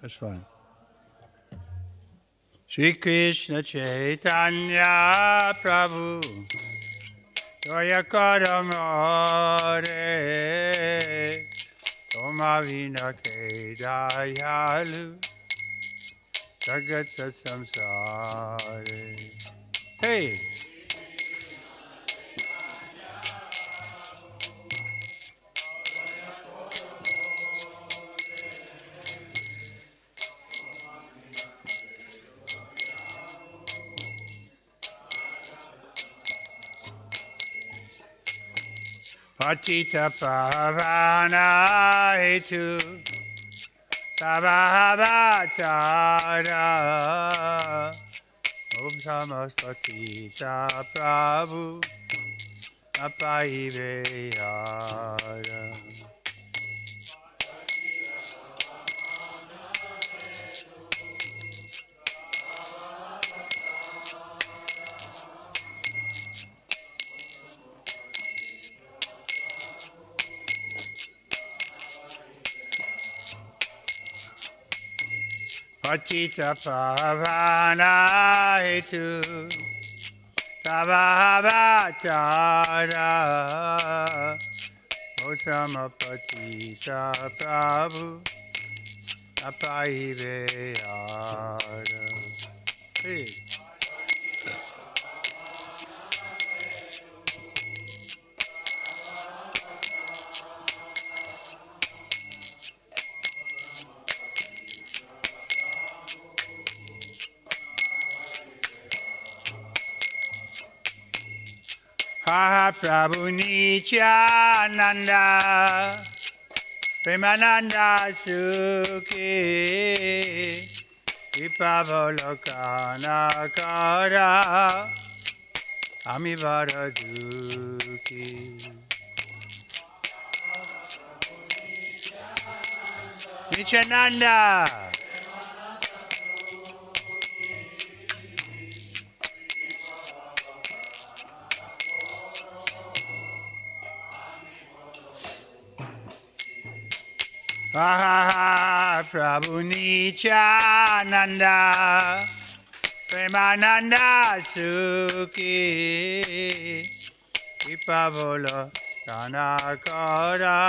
That's fine. Shri Krishna Chaitanya Prabhu Daya Karamare Toma Vina Ke Dayalu Jagata Samsare. Hey! Patita Pavana Hetu Sabhavatara Om Samaspatita Prabhu Apaiveyara. Patita Pavana Hetu Sabhavatara Osamapatita Prabhu Apaiveyara. Hey! Ha Prabhu Nityananda Premananda Sukhi Vipavolokana Kara Ami Varaduki. Nityananda Ha Prabhu Nityananda Premananda Sukhi Vipavolo Kanakara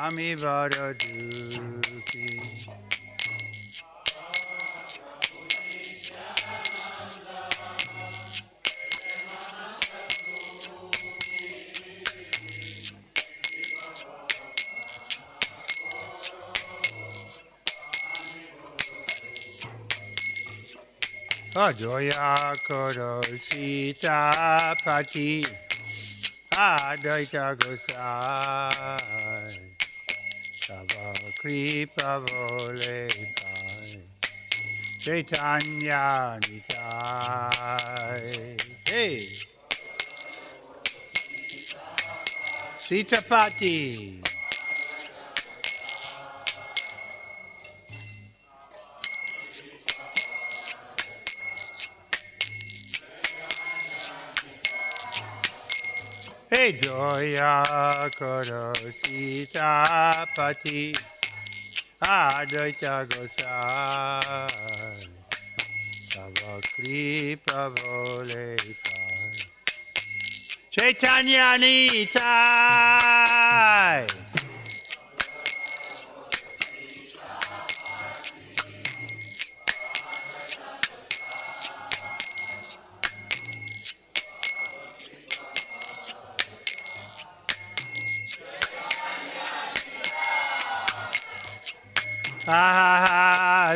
Ami Varaduki. Ajoya Koro Sita Pati Advaita Gosai Tava Kripa Vole Pai Chaitanya Nitai. Hey! Sita Pati. Hey Joya Koro Sita Pati Advaita Gosai Tava Kripa Vole Pai Chaitanya Nitai.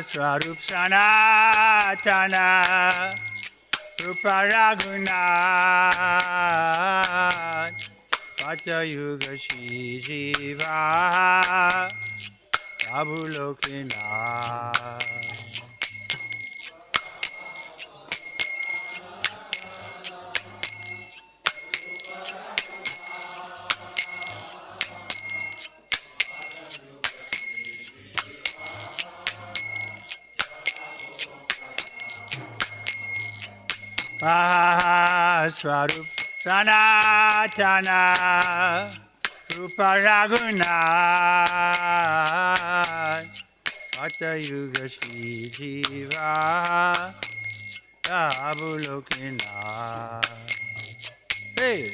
Swarup Sanatana Rupa Raghunath Pata Yuga Shri Jiva Prabhu Lokinath. Swarup Sanatana Rupa Raghunath Satyuga Shri Jiva Abulokina. Hey!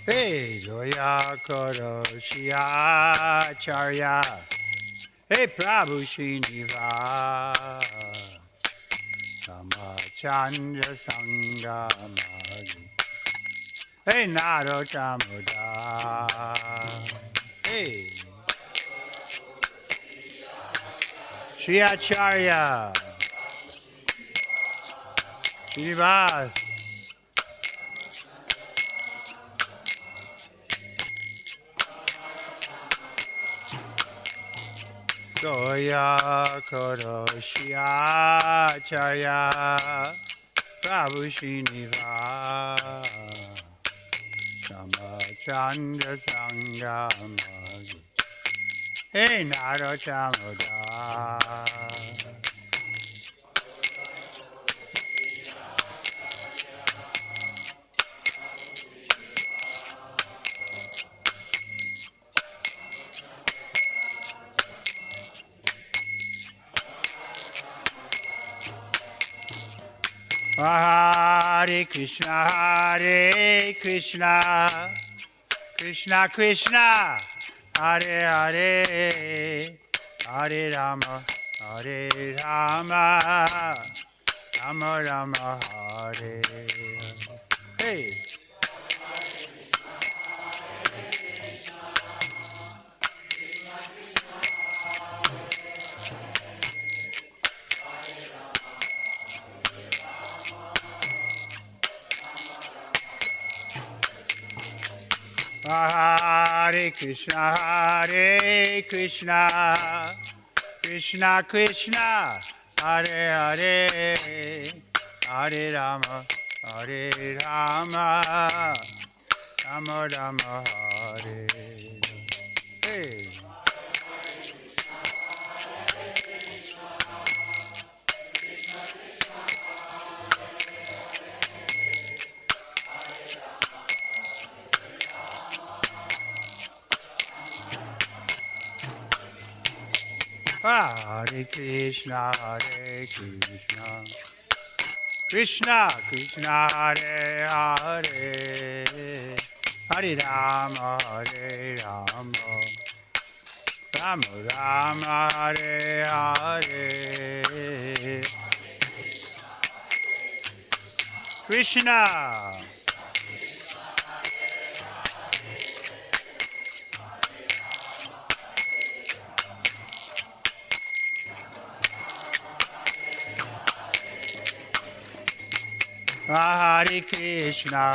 Hey, Joya Koro Shia Charya. Hey, Prabhu Srinivas. Chandra Sangamagi. Hey, Naro Chamuda. Hey, Shri Acharya. Srinivas. Goya Koro Shri Acharya. Prabhu Srinivas. Chandra Sangamagi. Hey, Naro Chamuda. Hare Krishna, Hare Krishna, Krishna Krishna, Hare Hare, Hare Rama, Hare Rama, Rama Rama, Hare Hare. Hey! Hare Krishna, Hare Krishna, Krishna Krishna, Hare Hare, Hare Rama, Hare Rama, Rama Rama, Hare Hare. Hare Krishna, Hare Krishna, Krishna Krishna, Hare Hare, Hare Rama, Hare Rama, Rama Rama, Hare Hare, Krishna. Hare Krishna,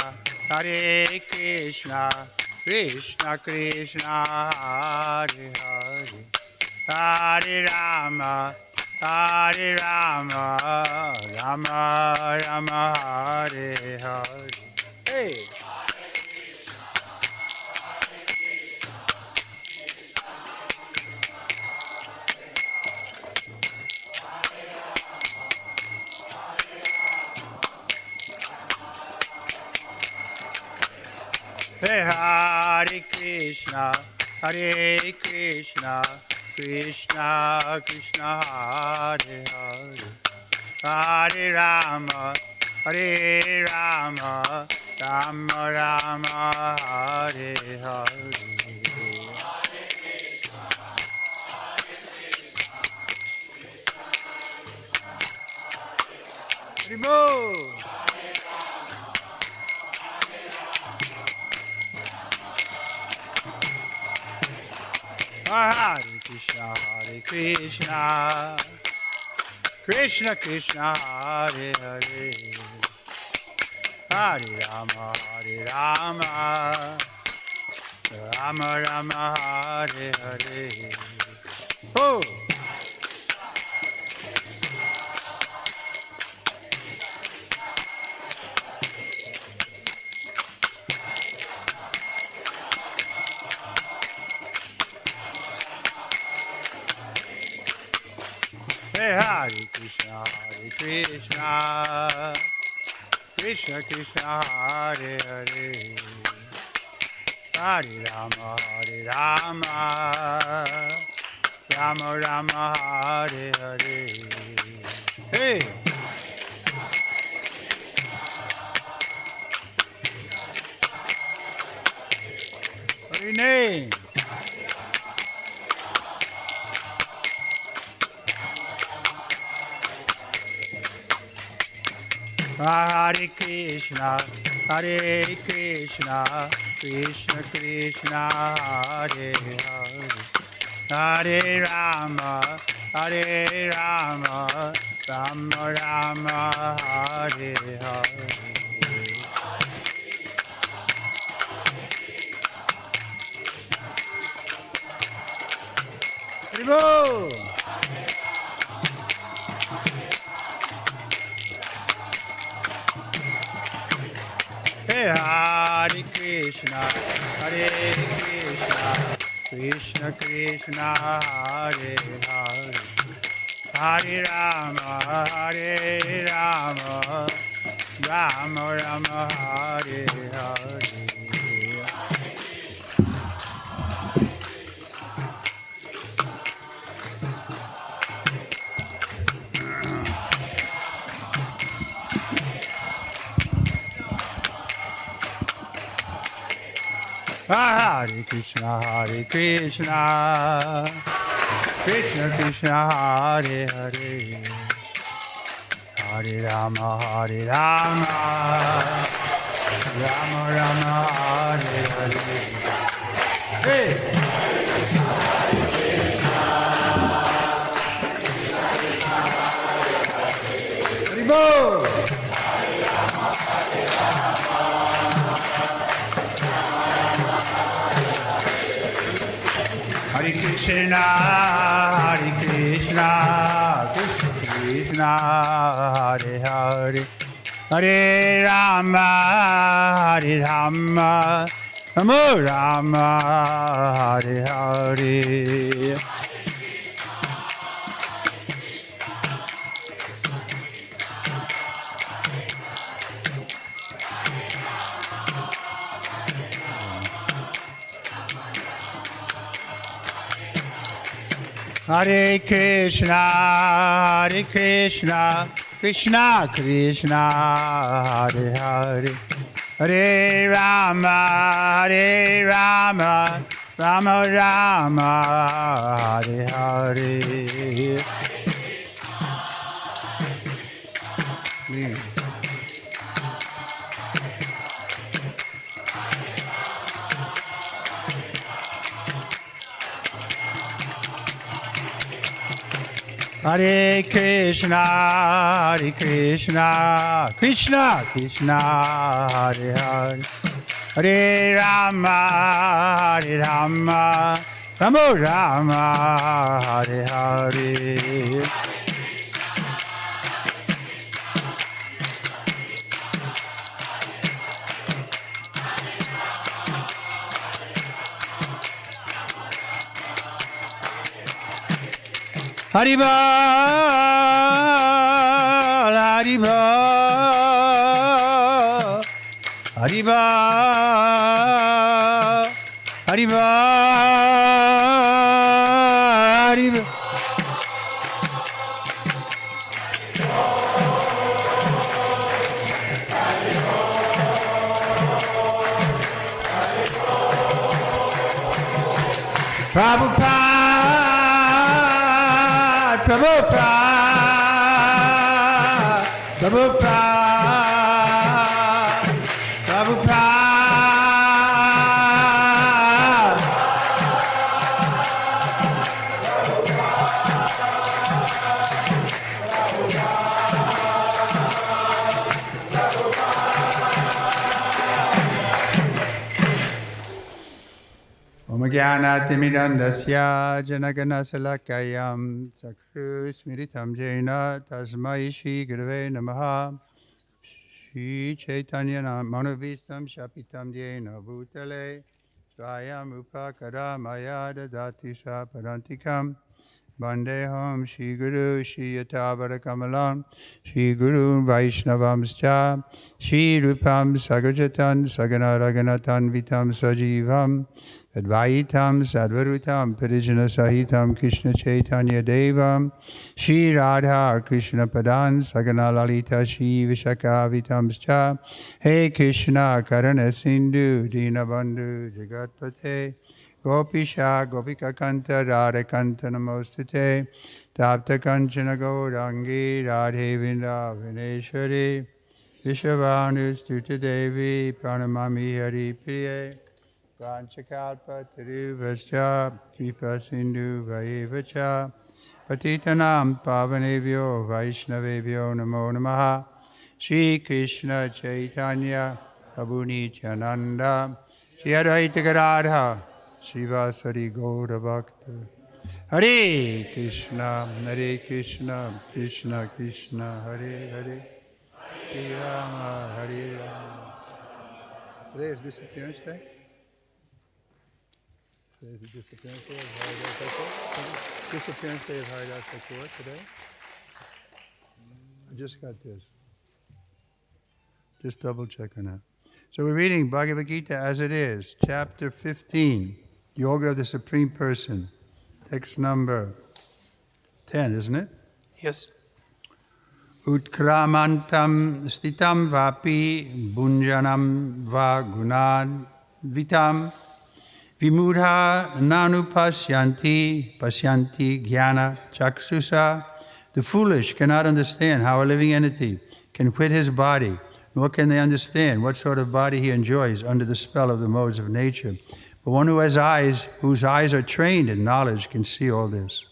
Hare Krishna, Krishna Krishna, Hare Hare, Hare Rama, Hare Rama, Rama Rama, Hare Hare. Hey! Hey, Hare Krishna, Hare Krishna, Krishna Krishna, Hare Hare, Hare Rama, Hare Rama, Rama Rama, Hare Hare. Hare Krishna, Hare Krishna, Krishna Krishna, Hare Hare, Hare Rama, Hare Rama, Rama Rama, Hare Hare. Oh! Hey, Hare Krishna, Hare Krishna, Krishna Krishna, Hare Hare, Hare Rama, Rama Rama, Hare Hare. Hey. Hare name. Hare Krishna, Hare Krishna, Krishna Krishna, Hare Hare, Hare Rama, Rama Rama, Hare Hare. Haribo! Hare Krishna, Hare Krishna, Krishna Krishna, Hare Hare, Hare Rama, Rama Rama, Hare Hare. Hare Krishna, Krishna Krishna, Hare Hare, Hare Rama, Rama Rama, Hare Hare. Hey! Haribo! Hare Krishna, Krishna Krishna, Hare Hare, Hare Rama, Rama Rama, Hare Hare. Hare Krishna, Krishna Krishna, Hare Hare, Hare Rama, Rama Rama, Hare Hare. Hare Krishna, Krishna Krishna, Hare Hare, Hare Rama, Rama Rama, Hare Hare. Haribo, Haribo, Haribo, Haribo, Haribo. Prabhupada, Prabhupada. Om Jnanatimidandasya Janaganasalakkayam Chakshusmiritam Jena Tasmai Shri Gurave Namaha. Shri Chaitanya Manovistam Shapitam Jena Bhutale Swayam Upakara Maya Dadati Parantikam Vandeham Shri Guru Shri Yatavara Kamalam Shri Guru Vaishnavamscha Shri Rupam Sagajatan Sagana Raganatan Vitam Sajivam Advaitam Sadvarutam Parijana Sahitam Krishna Chaitanya Devam Shri Radha Krishna Padan Sagana Lalita Shri Vishaka Vitamscha Hey Krishna Karana Sindhu Dinabandhu Jagatpate Gopisha Gopika Kanta Radha Kanta Namostate Tapta Kanchana Gaurangi Radhe Vrindavaneshwari Vishavanu Stuta Devi Pranamami Hari Priye Vanchakalpa Tiruvascha Kripa Sindhu Vayevacha Patitanam Pavanebhyo Vaishnavebhyo Namo Namaha Shri Krishna Chaitanya Prabhu Nityananda Shri Advaita Gadadhar Srivasari Gaura Bhakta Hare Krishna Krishna Krishna Hare Hare Hare Rama Hare Rama. Today is disappearance day? Today is the disappearance day of Haridas Thakur? Disappearance day of Haridas Thakur today? I just got this. Just double check on that. So we're reading Bhagavad Gita as it is, chapter 15. Yoga of the Supreme Person, text number 10, isn't it? Yes. Utkramantam stitam vapi bunjanam va gunad vitam vimudha nanupasyanti pasyanti jnana chaksusa. The foolish cannot understand how a living entity can quit his body, nor can they understand what sort of body he enjoys under the spell of the modes of nature. But one who has eyes, whose eyes are trained in knowledge, can see all this.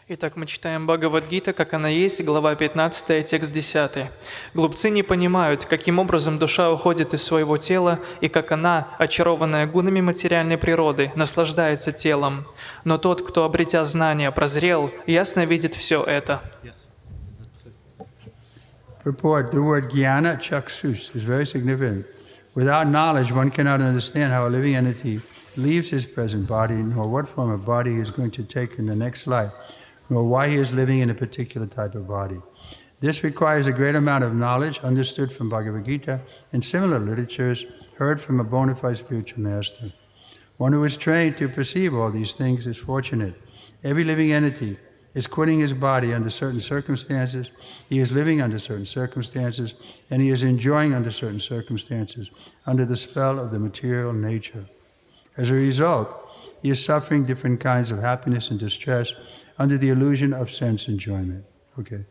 Итак, мы читаем Бхагавад-гита, как она есть, глава 15, текст 10. «Глупцы не понимают, каким образом душа уходит из своего тела, и как она, очарованная гунами материальной природы, наслаждается телом. Но тот, кто, обретя знания, прозрел, ясно видит все это». Purport, the word jnana chaksus is very significant. Without knowledge, one cannot understand how a living entity leaves his present body, nor what form of body he is going to take in the next life, nor why he is living in a particular type of body. This requires a great amount of knowledge understood from Bhagavad Gita and similar literatures heard from a bona fide spiritual master. One who is trained to perceive all these things is fortunate. Every living entity is quitting his body under certain circumstances, he is living under certain circumstances, and he is enjoying under certain circumstances, under the spell of the material nature. As a result, he is suffering different kinds of happiness and distress under the illusion of sense enjoyment. Okay.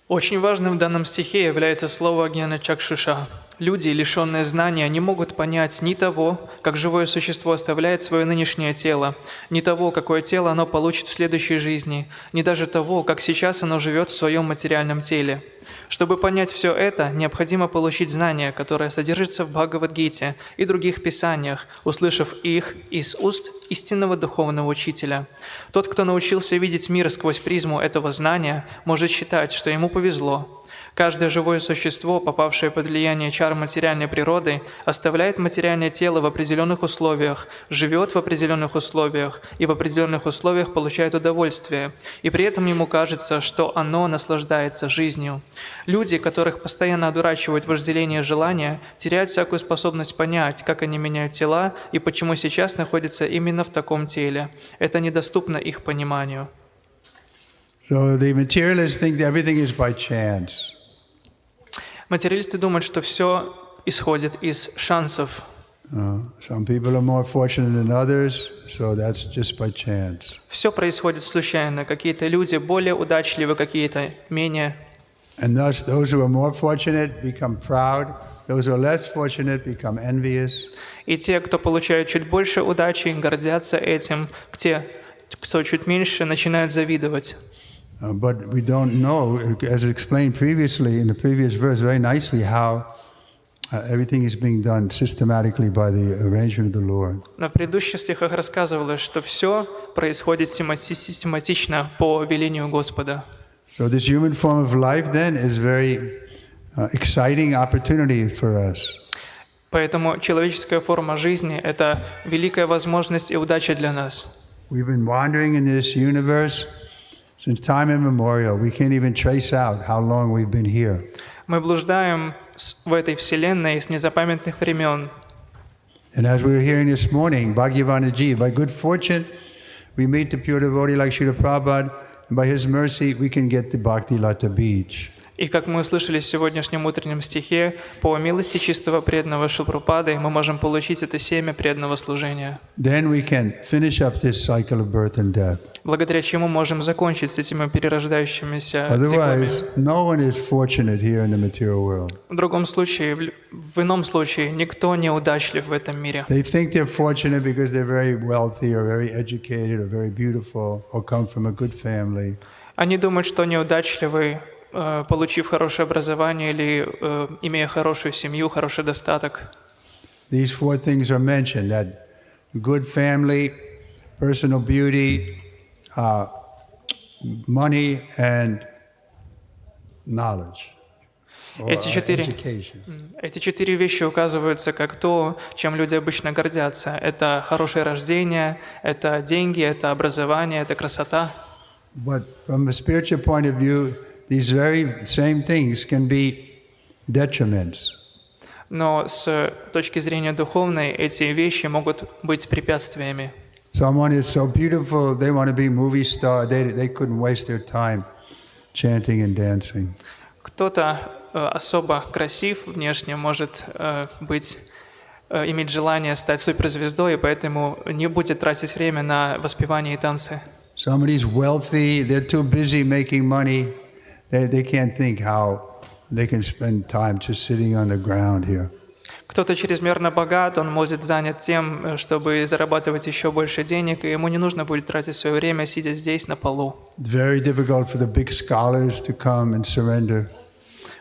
Очень важным в данном стихе является слово «гьяна чакшуша». Люди, лишенные знания, не могут понять ни того, как живое существо оставляет свое нынешнее тело, ни того, какое тело оно получит в следующей жизни, ни даже того, как сейчас оно живет в своем материальном теле. Чтобы понять все это, необходимо получить знания, которое содержится в Бхагавад-гите и других писаниях, услышав их из уст истинного духовного учителя. Тот, кто научился видеть мир сквозь призму этого знания, может считать, что ему повезло. Каждое живое существо, попавшее под влияние чар материальной природы, оставляет материальное тело в определенных условиях, живет в определенных условиях и в определенных условиях получает удовольствие, и при этом ему кажется, что оно наслаждается жизнью. Люди, которых постоянно одурачивают вожделение и желания, теряют всякую способность понять, как они меняют тела и почему сейчас находятся именно в таком теле. Это недоступно их пониманию. So the materialists think that everything is by chance. Материалисты думают, что все исходит из шансов. Some people are more fortunate than others, so that's just by chance. Все происходит случайно. Какие-то люди более удачливы, какие-то менее. And thus, those who are more fortunate become proud. Those who are less fortunate become envious. И те, кто получают чуть больше удачи, гордятся этим. Те, кто чуть меньше, начинают завидовать. But we don't know, as explained previously in the previous verse, very nicely how everything is being done systematically by the arrangement of the Lord. Но в предыдущих стихах рассказывалось, что все происходит систематично по велению Господа. So this human form of life then is very exciting opportunity for us. Поэтому человеческая форма жизни – это великая возможность и удача для нас. We've been wandering in this universe since time immemorial. We can't even trace out how long we've been here. Мы блуждаем в этой вселенной с незапамятных времен. And as we were hearing this morning, Bhagavanaji, by good fortune, we meet the pure devotee like Srila Prabhupada, and by his mercy, we can get the Bhakti Lata Beach. И как мы услышали в сегодняшнем утреннем стихе, по милости чистого преданного Шилпрапады мы можем получить это семя преданного служения, Then we can finish up this cycle of birth and death. благодаря чему можем закончить с этими перерождающимися циклами. Otherwise, no one is fortunate here in the material world. В другом случае, в ином случае, никто не удачлив в этом мире. They think they're fortunate because they're very wealthy or very educated or very beautiful or come from a good family. Они думают, что неудачливы, получив хорошее образование или имея хорошую семью, хороший достаток. These four things are mentioned: that good family, personal beauty, money, and knowledge. Or Эти четыре вещи указываются как то, чем люди обычно гордятся. Это хорошее рождение, это деньги, это образование, это красота. But from a spiritual point of view, these very same things can be detriments. Но с точки зрения духовной эти вещи могут быть препятствиями. Someone is so beautiful, they want to be movie star. They couldn't waste their time chanting and dancing. Кто-то особо красив внешне, может иметь желание стать суперзвездой, и поэтому не будет тратить время на воспевание и танцы. Somebody's wealthy, they're too busy making money. They can't think how they can spend time just sitting on the ground here. Кто-то чрезмерно богат, он может занят тем, чтобы зарабатывать еще больше денег, и ему не нужно будет тратить свое время, сидя здесь на полу. It's very difficult for the big scholars to come and surrender.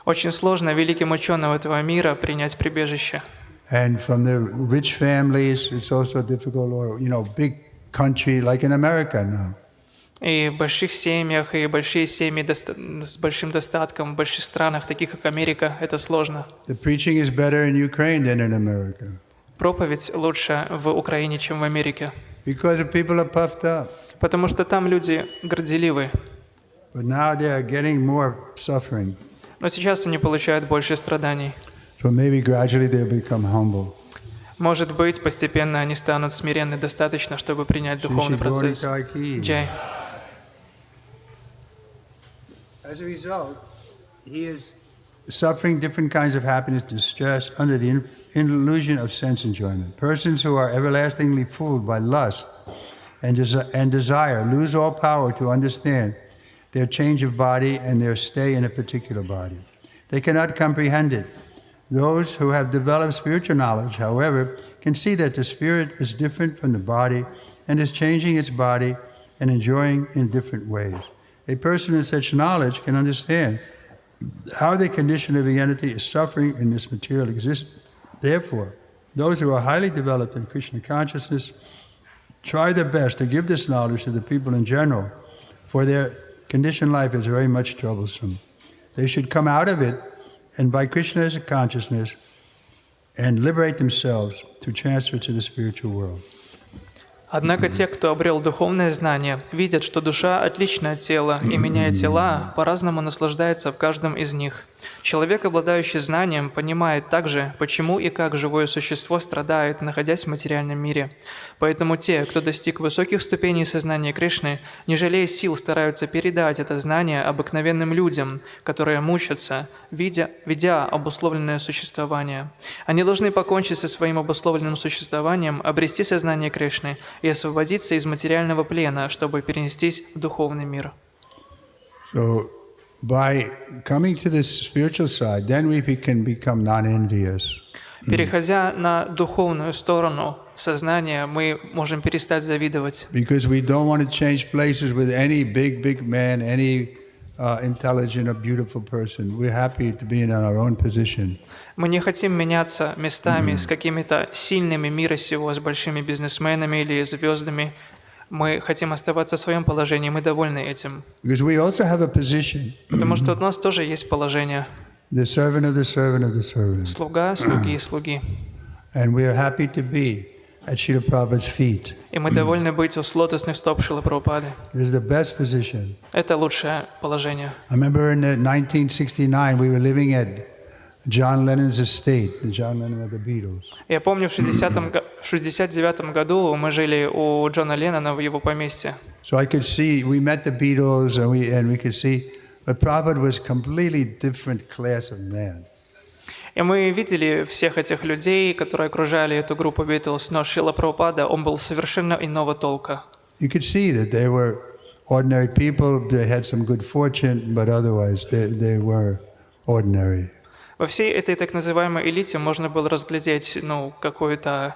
Очень сложно великим ученым этого мира принять прибежище. And from the rich families, it's also difficult, or big country like in America now. И в больших семьях, и большие семьи с большим достатком в больших странах, таких как Америка, это сложно. The preaching is better in Ukraine than in America. Проповедь лучше в Украине, чем в Америке. Because the people are puffed up. Потому что там люди горделивы. But now they are getting more suffering. Но сейчас они получают больше страданий. So maybe gradually they'll become humble. Может быть, постепенно они станут смиренны достаточно, чтобы принять духовный процесс. Джай. As a result, he is suffering different kinds of happiness, distress under the illusion of sense enjoyment. Persons who are everlastingly fooled by lust and desire lose all power to understand their change of body and their stay in a particular body. They cannot comprehend it. Those who have developed spiritual knowledge, however, can see that the spirit is different from the body and is changing its body and enjoying in different ways. A person with such knowledge can understand how the condition of the entity is suffering in this material existence. Therefore, those who are highly developed in Krishna consciousness try their best to give this knowledge to the people in general, for their conditioned life is very much troublesome. They should come out of it and by Krishna's consciousness and liberate themselves to transfer to the spiritual world. Однако те, кто обрел духовное знание, видят, что душа отлична от тела, и, меняя тела, по-разному наслаждается в каждом из них. Человек, обладающий знанием, понимает также, почему и как живое существо страдает, находясь в материальном мире. Поэтому те, кто достиг высоких ступеней сознания Кришны, не жалея сил, стараются передать это знание обыкновенным людям, которые мучатся, ведя обусловленное существование. Они должны покончить со своим обусловленным существованием, обрести сознание Кришны и освободиться из материального плена, чтобы перенестись в духовный мир. So, by coming to this spiritual side, then we can become non-envious. Переходя на духовную сторону сознания, мы можем перестать завидовать. Because we don't want to change places with any big man, any intelligent or beautiful person. We're happy to be in our own position. Мы не хотим меняться местами с какими-то сильными мира сего, с большими бизнесменами или звездами. Мы хотим оставаться в своем положении, мы довольны этим. Because we also have a position. Потому что у нас тоже есть положение. The servant of the servant of the servant. Слуга, слуги, слуги. And we are happy to be at Srila Prabhupada's feet. И мы довольны быть у лотосных стоп Шрилы Прабхупады. This is the best position. Это лучшее положение. I remember in 1969 we were living at John Lennon's estate, the John Lennon of the Beatles. Я помню, в 69 году мы жили у Джона Леннона в его поместье. So I could see, we met the Beatles and we could see, but Prabhupada was completely different class of man. И мы видели всех этих людей, которые окружали эту группу Битлз, но Шрила Прабхупада, он был совершенно иного толка. You could see that they were ordinary people, they had some good fortune, but otherwise they were ordinary. Во всей этой так называемой элите можно было разглядеть, какое-то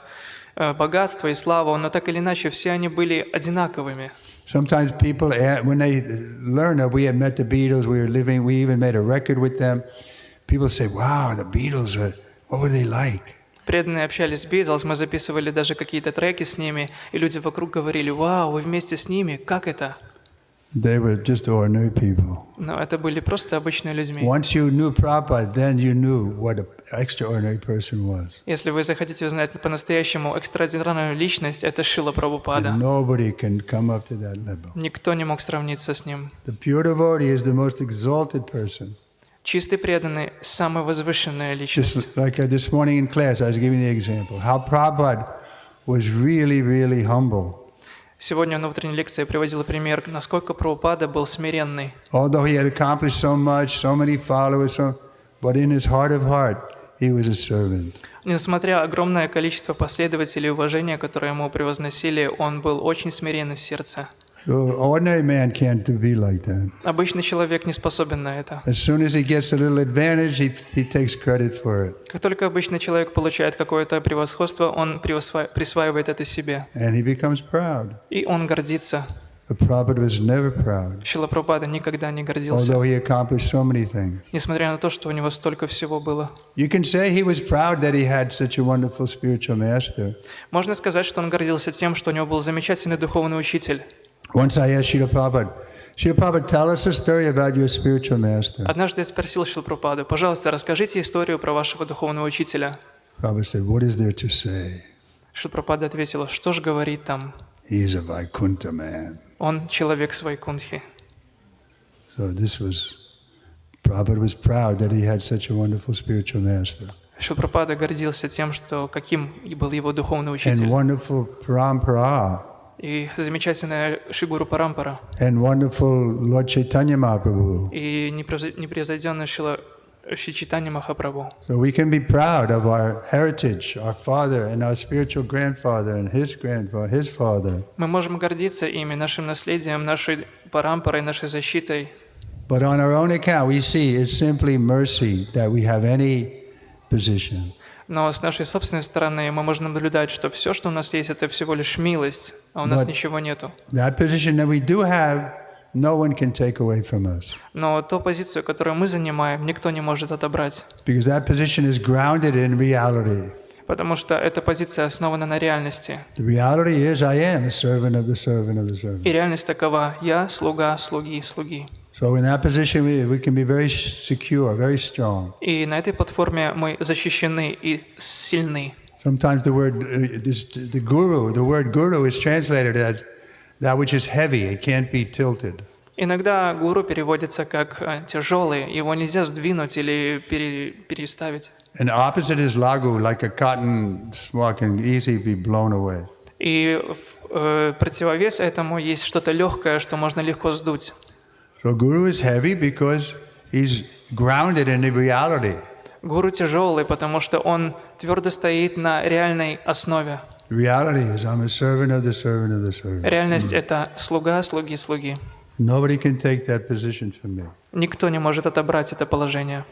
богатство и славу, но так или иначе все они были одинаковыми. Sometimes people, when they learn that we had met the Beatles, we even made a record with them, people say, wow, the Beatles, what were they like? Преданные общались с Битлз, мы записывали даже какие-то треки с ними, и люди вокруг говорили, вау, вы вместе с ними, как это? They were just ordinary people. Но это были просто обычные людьми. Once you knew Prabhupada, then you knew what an extraordinary person was. Если вы захотите узнать по-настоящему экстраординарную личность, это Шрила Прабхупада. And nobody can come up to that level. Никто не мог сравниться с ним. The pure devotee is the most exalted person. Чистый преданный – самая возвышенная личность. Just like this morning in class, I was giving the example, how Prabhupada was really, really humble. Сегодня на утренней лекции я приводила пример, насколько Прабхупада был смиренный. Although he had accomplished so much, so many followers, but in his heart of heart, he was a servant. Несмотря огромное количество последователей и уважения, которые ему превозносили, он был очень смиренный в сердце. So ordinary man can't be like that. Обычный человек не способен на это. As soon as he gets a little advantage, he takes credit for it. Как только обычный человек получает какое-то превосходство, он присваивает это себе. And he becomes proud. И он гордится. But Prabhupada was never proud, Шрила Прабхупада никогда не гордился, although he accomplished so many things. несмотря на то, что у него столько всего было. You can say he was proud that he had such a wonderful spiritual master. Можно сказать, что он гордился тем, что у него был замечательный духовный учитель. Once I asked Srila Prabhupada, tell us a story about your spiritual master. Однажды я спросил Шрилу Прабхупаду, пожалуйста, расскажите историю про вашего духовного учителя. Prabhupada said, what is there to say? Шрила Прабхупада ответила, что ж говорить там? He is a Vaikuntha man. Он человек с Вайкунтхи. So Prabhupada was proud that he had such a wonderful spiritual master. Шрила Прабхупада гордился тем, что каким был его духовный And учитель. wonderful parampara. И замечательная Шри-Гуру Парампара. And wonderful Lord Chaitanya Mahaprabhu. И непревзойденный Шри Чайтанья Махапрабху. So we can be proud of our heritage, our father and our spiritual grandfather and his grandfather, his father. Мы можем гордиться ими, нашим наследием, нашей парампарой, нашей защитой. But on our own account, we see it's simply mercy that we have any position. Но с нашей собственной стороны мы можем наблюдать, что все, что у нас есть, это всего лишь милость, а у нас ничего нету. That position that we do have, no one can take away from us. Но ту позицию, которую мы занимаем, никто не может отобрать. Because that position is grounded in reality. Потому что эта позиция основана на реальности. The reality is I am a servant of the servant of the servant. И реальность такова: я слуга слуги слуги. So in that position we can be very secure, very strong. И на этой платформе мы защищены и сильны. Sometimes the word guru is translated as that which is heavy, it can't be tilted. Иногда гуру переводится как тяжелый, его нельзя сдвинуть или переставить. And the opposite is lagu, like a cotton swab can easily be blown away. И противовес этому есть что-то легкое, что можно легко сдуть. So guru is heavy because he's grounded in the reality. Гуру тяжелый, потому что он твердо стоит на реальной основе. Reality is I'm a servant of the servant of the servant. Реальность — это слуга слуги слуги. Nobody can take that position from me. Никто не может отобрать это положение.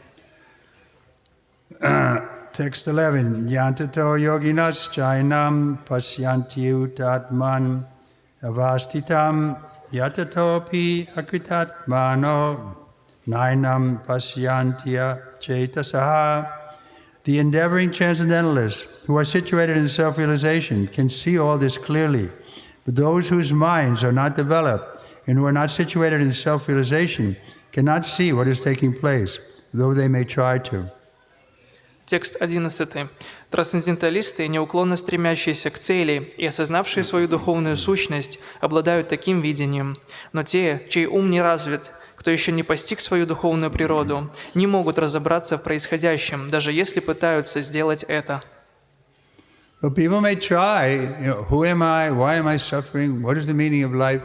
Text 11. Yantato yoginas chainam pasyanti utatman avastitam yatatopi akritatmano nainam pasyantya chetasaha. The endeavoring transcendentalists who are situated in self-realization can see all this clearly, but those whose minds are not developed and who are not situated in self-realization cannot see what is taking place, though they may try to. Текст 11. Трансценденталисты, неуклонно стремящиеся к цели и осознавшие свою духовную сущность, обладают таким видением. Но те, чей ум не развит, кто еще не постиг свою духовную природу, не могут разобраться в происходящем, даже если пытаются сделать это. So people may try, who am I? Why am I suffering? What is the meaning of life?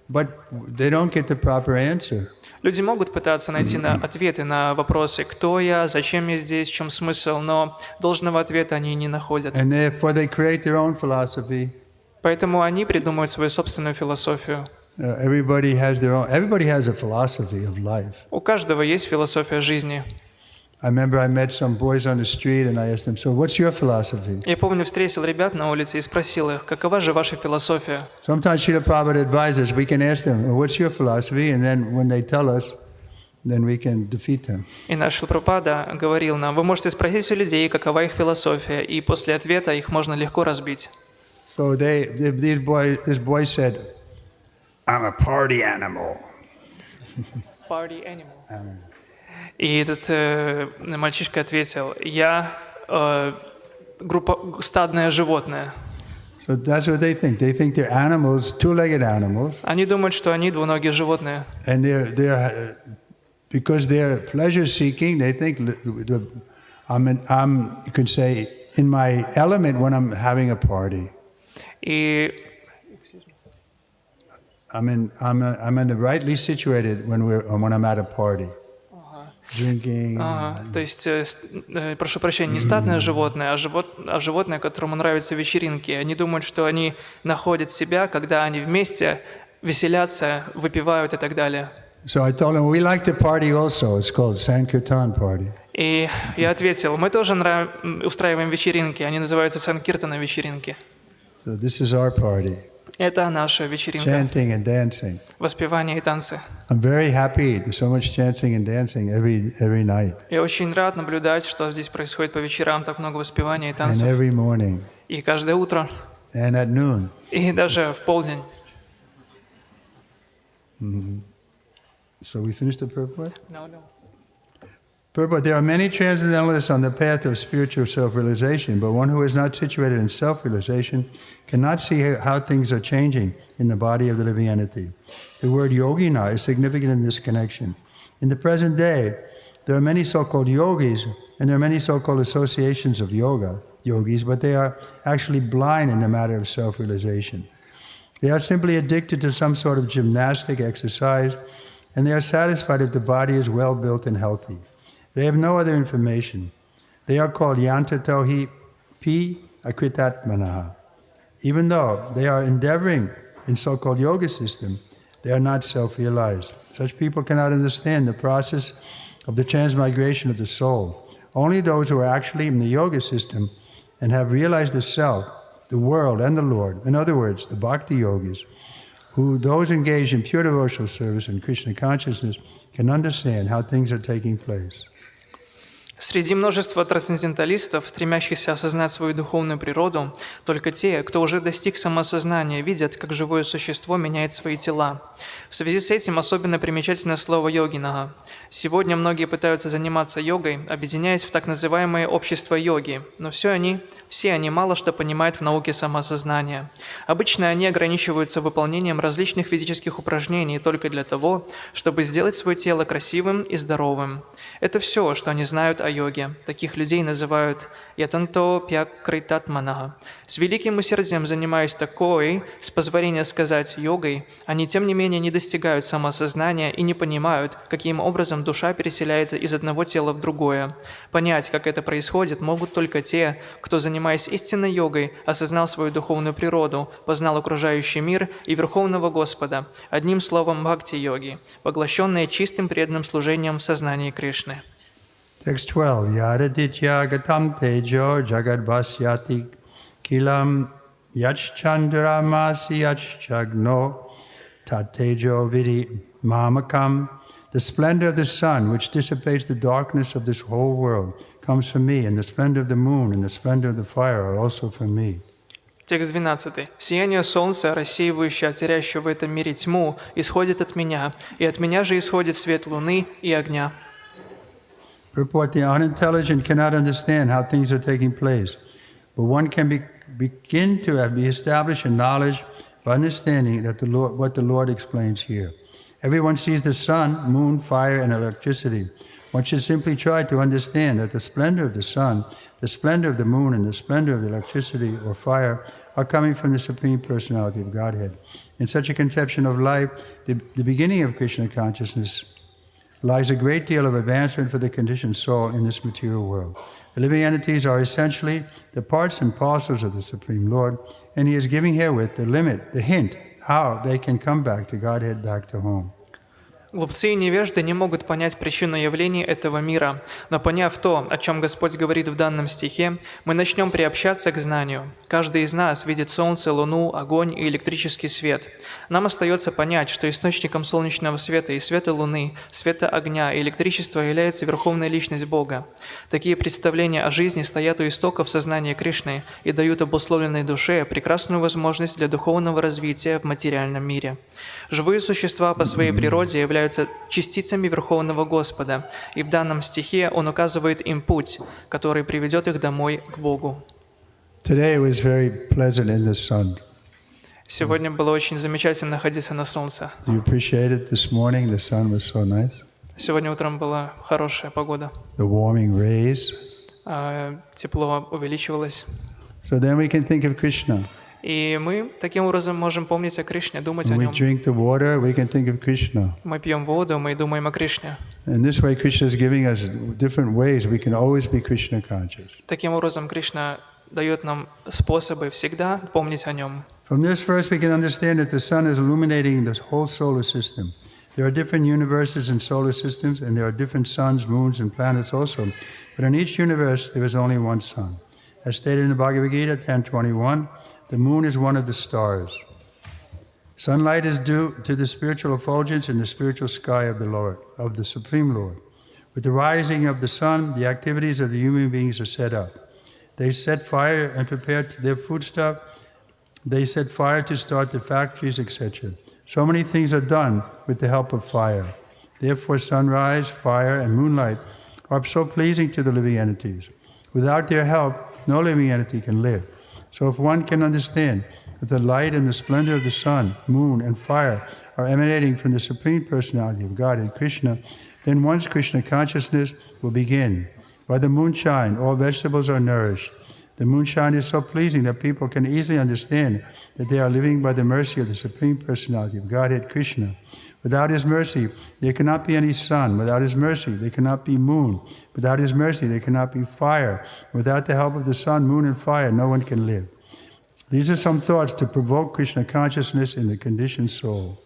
But they don't get the proper answer. Люди могут пытаться найти ответы на вопросы «Кто я?», «Зачем я здесь?», «В чем смысл?», но должного ответа они не находят. And therefore they create their own philosophy. Поэтому они придумывают свою собственную философию. Everybody has a philosophy of life. У каждого есть философия жизни. I remember I met some boys on the street and I asked them, so what's your philosophy? Я помню, встретил ребят на улице и спросил их, какова же ваша философия? Sometimes Srila Prabhupada advises, we can ask them, what's your philosophy? And then when they tell us, then we can defeat them. И наш Шрила Прабхупада говорил нам, вы можете спросить у людей, какова их философия, и после ответа их можно легко разбить. So this boy said, I'm a party animal. Party animal. И этот мальчишка ответил, я стадное животное. So that's what they think. They think they're animals, two-legged animals. Они думают, что они двуногие животные. And because they're pleasure-seeking, they think you could say, in my element when I'm having a party. И I'm in the rightly situated when I'm at a party. Drinking. То есть, прошу прощения, не стадное животное, а животное, которому нравятся вечеринки. Они думают, что они находят себя, когда они вместе веселятся, выпивают и так далее. So I told him we like to party also. It's called Sankirtan party. И я ответил, мы тоже устраиваем вечеринки, они называются санкиртана вечеринки. So this is our party. Это наша вечеринка. Chanting and dancing. Воспевание и танцы. I'm very happy. There's so much chanting and dancing every night. Я очень рад наблюдать, что здесь происходит по вечерам, так много воспевания и And танцев. every morning. И каждое утро. And at noon. И даже в полдень. So we finished the purport? No. Purport, there are many transcendentalists on the path of spiritual self-realization, but one who is not situated in self-realization cannot see how things are changing in the body of the living entity. The word yogina is significant in this connection. In the present day, there are many so-called yogis, and there are many so-called associations of yogis, but they are actually blind in the matter of self-realization. They are simply addicted to some sort of gymnastic exercise, and they are satisfied if the body is well built and healthy. They have no other information. They are called yantato hi pi akritatmanaha. Even though they are endeavoring in so-called yoga system, they are not self-realized. Such people cannot understand the process of the transmigration of the soul. Only those who are actually in the yoga system and have realized the self, the world, and the Lord, in other words, the bhakti yogis, those engaged in pure devotional service and Krishna consciousness, can understand how things are taking place. Среди множества трансценденталистов, стремящихся осознать свою духовную природу, только те, кто уже достиг самоосознания, видят, как живое существо меняет свои тела. В связи с этим особенно примечательно слово «йогинага». Сегодня многие пытаются заниматься йогой, объединяясь в так называемое общество йоги, но все они мало что понимают в науке самоосознания. Обычно они ограничиваются выполнением различных физических упражнений только для того, чтобы сделать свое тело красивым и здоровым. Это все, что они знают о йоге. Таких людей называют ятанто пьякритатманага. С великим усердием занимаясь такой, с позволения сказать, йогой, они тем не менее не достигают самоосознания и не понимают, каким образом душа переселяется из одного тела в другое. Понять, как это происходит, могут только те, кто, занимаясь истинной йогой, осознал свою духовную природу, познал окружающий мир и Верховного Господа, одним словом бхакти-йоги, поглощенные чистым преданным служением в сознании Кришны. Text 12. Yadaditya gatam tejo jagadvasyati kilam yachchandramasi yachchagno tatejo vidi mamakam. The splendor of the sun, which dissipates the darkness of this whole world, comes from me, and the splendor of the moon and the splendor of the fire are also from me. Текст 12. «Сияние солнца, рассеивающее от царящего в этом мире тьму, исходит от меня, и от меня же исходит свет луны и огня». Purport: the unintelligent cannot understand how things are taking place, but one can begin to be established in knowledge by understanding that what the Lord explains here. Everyone sees the sun, moon, fire, and electricity. One should simply try to understand that the splendor of the sun, the splendor of the moon, and the splendor of the electricity or fire are coming from the Supreme Personality of Godhead. In such a conception of life, the beginning of Krishna consciousness, lies a great deal of advancement for the conditioned soul in this material world. The living entities are essentially the parts and parcels of the Supreme Lord, and He is giving herewith the limit, the hint, how they can come back to Godhead, back to home. Глупцы и невежды не могут понять причину явлений этого мира, но поняв то, о чем Господь говорит в данном стихе, мы начнем приобщаться к знанию. Каждый из нас видит солнце, луну, огонь и электрический свет. Нам остается понять, что источником солнечного света и света луны, света огня и электричества является Верховная Личность Бога. Такие представления о жизни стоят у истоков сознания Кришны и дают обусловленной душе прекрасную возможность для духовного развития в материальном мире. Живые существа по своей природе являются частицами Верховного Господа, и в данном стихе Он указывает им путь, который приведет их домой к Богу. Today it was very pleasant in the sun. Сегодня было очень замечательно находиться на солнце. Do you appreciate it this morning? The sun was so nice. Сегодня утром была хорошая погода. The warming rays. Тепло увеличивалось. So then we can think of Krishna. И мы таким образом можем помнить о Кришне, думать о When we Нем. drink the water, we can think of Krishna. Мы пьем воду, мы думаем о Кришне. In this way, Krishna is giving us different ways we can always be Krishna conscious. Таким образом, Кришна дает нам способы всегда помнить о Нем. From this verse, we can understand that the sun is illuminating the whole solar system. There are different universes and solar systems, and there are different suns, moons, and planets also. But in each universe, there is only one sun. As stated in the Bhagavad Gita 10:21, the moon is one of the stars. Sunlight is due to the spiritual effulgence in the spiritual sky of the Lord, of the Supreme Lord. With the rising of the sun, the activities of the human beings are set up. They set fire and prepare their foodstuff. They set fire to start the factories, etc. So many things are done with the help of fire. Therefore, sunrise, fire, and moonlight are so pleasing to the living entities. Without their help, no living entity can live. So if one can understand that the light and the splendor of the sun, moon, and fire are emanating from the Supreme Personality of God and Krishna, then one's Krishna consciousness will begin. By the moonshine, all vegetables are nourished. The moonshine is so pleasing that people can easily understand that they are living by the mercy of the Supreme Personality of Godhead Krishna. Without His mercy, there cannot be any sun. Without His mercy, there cannot be moon. Without His mercy, there cannot be fire. Without the help of the sun, moon, and fire, no one can live. These are some thoughts to provoke Krishna consciousness in the conditioned soul.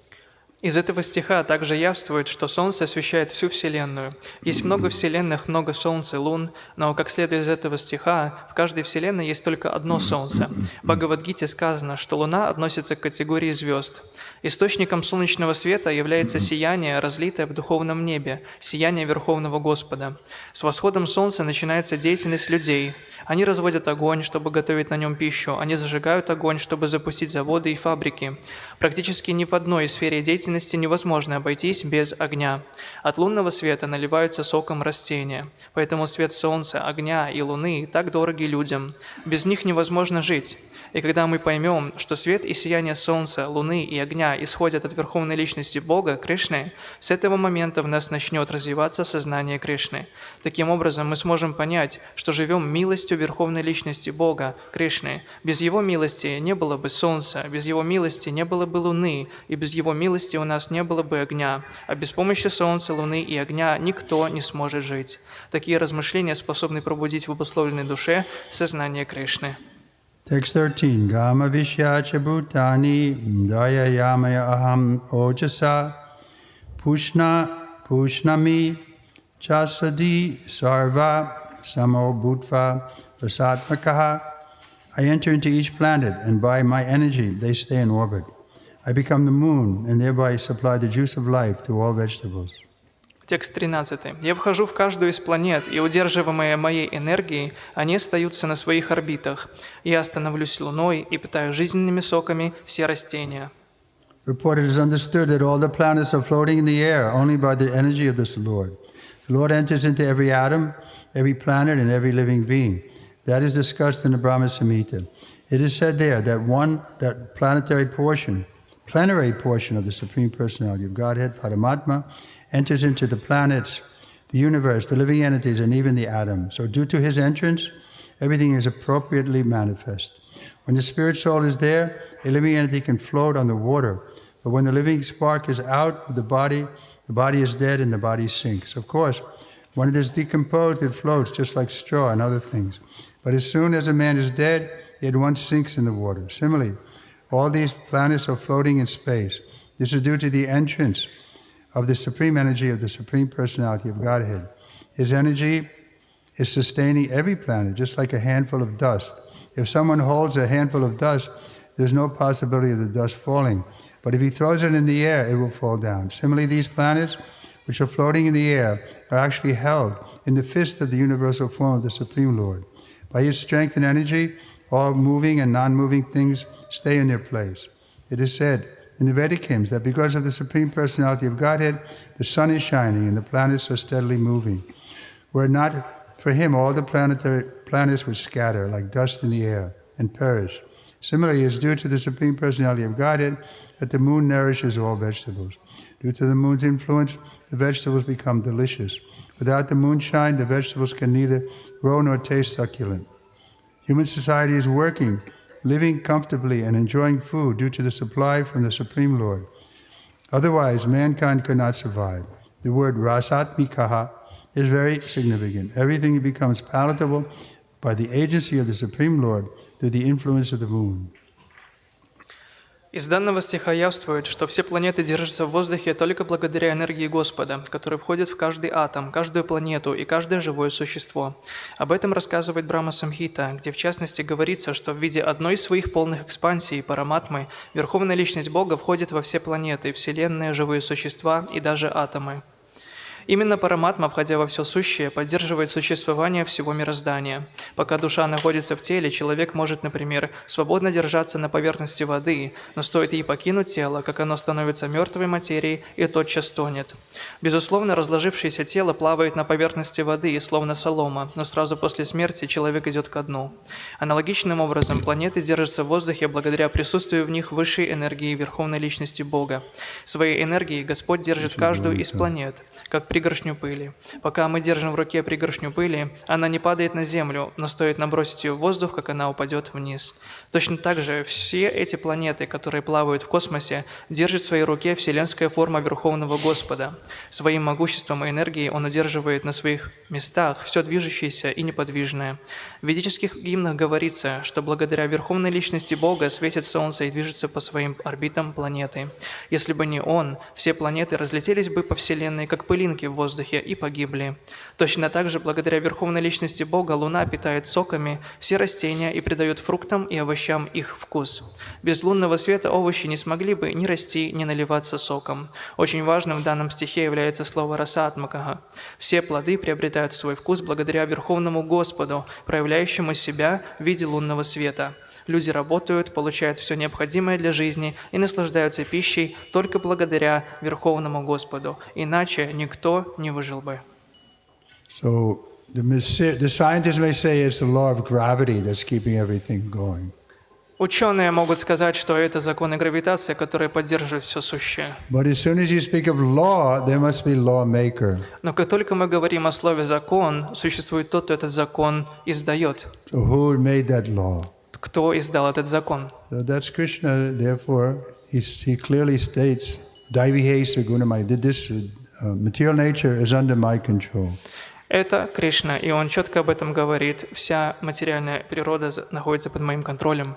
Из этого стиха также явствует, что Солнце освещает всю Вселенную. Есть много вселенных, много Солнц и Лун, но, как следует из этого стиха, в каждой Вселенной есть только одно Солнце. В Бхагавад-гите сказано, что Луна относится к категории звезд. Источником солнечного света является сияние, разлитое в духовном небе, сияние Верховного Господа. С восходом Солнца начинается деятельность людей. Они разводят огонь, чтобы готовить на нем пищу. Они зажигают огонь, чтобы запустить заводы и фабрики. Практически ни в одной сфере деятельности невозможно обойтись без огня. От лунного света наливаются соком растения. Поэтому свет солнца, огня и луны так дороги людям. Без них невозможно жить. И когда мы поймем, что свет и сияние солнца, луны и огня исходят от Верховной Личности Бога, Кришны, с этого момента в нас начнет развиваться сознание Кришны. Таким образом, мы сможем понять, что живем милостью Верховной Личности Бога, Кришны. Без Его милости не было бы солнца, без Его милости не было бы луны, и без Его милости у нас не было бы огня. А без помощи солнца, луны и огня никто не сможет жить. Такие размышления способны пробудить в обусловленной душе сознание Кришны. Text 13. Gama Vishyacha Bhutani Daya Yamaya Aham Ojasa Pushnami Chasadi Sarva Samo Bhutva Vasatmakaha. I enter into each planet, and by my energy they stay in orbit. I become the moon, and thereby supply the juice of life to all vegetables. Текст 13. «Я вхожу в каждую из планет, и, удерживаемые моей энергией, они остаются на своих орбитах. Я становлюсь луной и питаю жизненными соками все растения». Reported is understood that all the planets are floating in the air only by the energy of this Lord. The Lord enters into every atom, every planet, and every living being. That is discussed in the Brahma Samhita. It is said there that plenary portion of the Supreme Personality of Godhead, Paramatma, enters into the planets, the universe, the living entities, and even the atom. So due to his entrance, everything is appropriately manifest. When the spirit soul is there, a living entity can float on the water. But when the living spark is out of the body is dead and the body sinks. Of course, when it is decomposed, it floats just like straw and other things. But as soon as a man is dead, it at once sinks in the water. Similarly, all these planets are floating in space. This is due to the entrance of the supreme energy of the Supreme Personality of Godhead. His energy is sustaining every planet, just like a handful of dust. If someone holds a handful of dust, there's no possibility of the dust falling. But if he throws it in the air, it will fall down. Similarly, these planets, which are floating in the air, are actually held in the fist of the universal form of the Supreme Lord. By his strength and energy, all moving and non-moving things stay in their place. It is said in the Vedic hymns that because of the Supreme Personality of Godhead, the sun is shining and the planets are steadily moving. Were it not for him, all the planets would scatter like dust in the air and perish. Similarly, it is due to the Supreme Personality of Godhead that the moon nourishes all vegetables. Due to the moon's influence, the vegetables become delicious. Without the moonshine, the vegetables can neither grow nor taste succulent. Human society is working, living comfortably and enjoying food due to the supply from the Supreme Lord. Otherwise, mankind could not survive. The word rasatmikaha is very significant. Everything becomes palatable by the agency of the Supreme Lord through the influence of the moon. Из данного стиха явствует, что все планеты держатся в воздухе только благодаря энергии Господа, которая входит в каждый атом, каждую планету и каждое живое существо. Об этом рассказывает Брахма Самхита, где в частности говорится, что в виде одной из своих полных экспансий, Параматмы, Верховная Личность Бога входит во все планеты, вселенные, живые существа и даже атомы. Именно Параматма, входя во все сущее, поддерживает существование всего мироздания. Пока душа находится в теле, человек может, например, свободно держаться на поверхности воды, но стоит ей покинуть тело, как оно становится мертвой материей и тотчас тонет. Безусловно, разложившееся тело плавает на поверхности воды, словно солома, но сразу после смерти человек идет ко дну. Аналогичным образом, планеты держатся в воздухе благодаря присутствию в них высшей энергии Верховной Личности Бога. Своей энергией Господь держит каждую из планет, как пригоршню пыли. Пока мы держим в руке пригоршню пыли, она не падает на землю, но стоит набросить ее в воздух, как она упадет вниз. Точно так же все эти планеты, которые плавают в космосе, держат в своей руке вселенская форма Верховного Господа. Своим могуществом и энергией Он удерживает на своих местах все движущееся и неподвижное. В ведических гимнах говорится, что благодаря Верховной Личности Бога светит Солнце и движется по своим орбитам планеты. Если бы не Он, все планеты разлетелись бы по Вселенной, как пылинки в воздухе, и погибли. Точно так же, благодаря Верховной Личности Бога, Луна питает соками все растения и придает фруктам и овощам их вкус. Без лунного света овощи не смогли бы ни расти, ни наливаться соком. Очень важным в данном стихе является слово «расатмакаха». Все плоды приобретают свой вкус благодаря Верховному Господу, проявляющему себя в виде лунного света. Люди работают, получают все необходимое для жизни и наслаждаются пищей только благодаря Верховному Господу. Иначе никто не выжил бы. So the scientists may say it's the law of gravity that's keeping everything going. Ученые могут сказать, что это законы гравитации, которые поддерживают все сущее. But as soon as you speak of law, there must be lawmaker. Но как только мы говорим о слове «закон», существует тот, кто этот закон издает. So who made that law? Кто издал этот закон? So that's Krishna. Therefore, he clearly states, "Daivihesa gunamaya." This material nature is under my control. Это Кришна, и он четко об этом говорит. Вся материальная природа находится под моим контролем.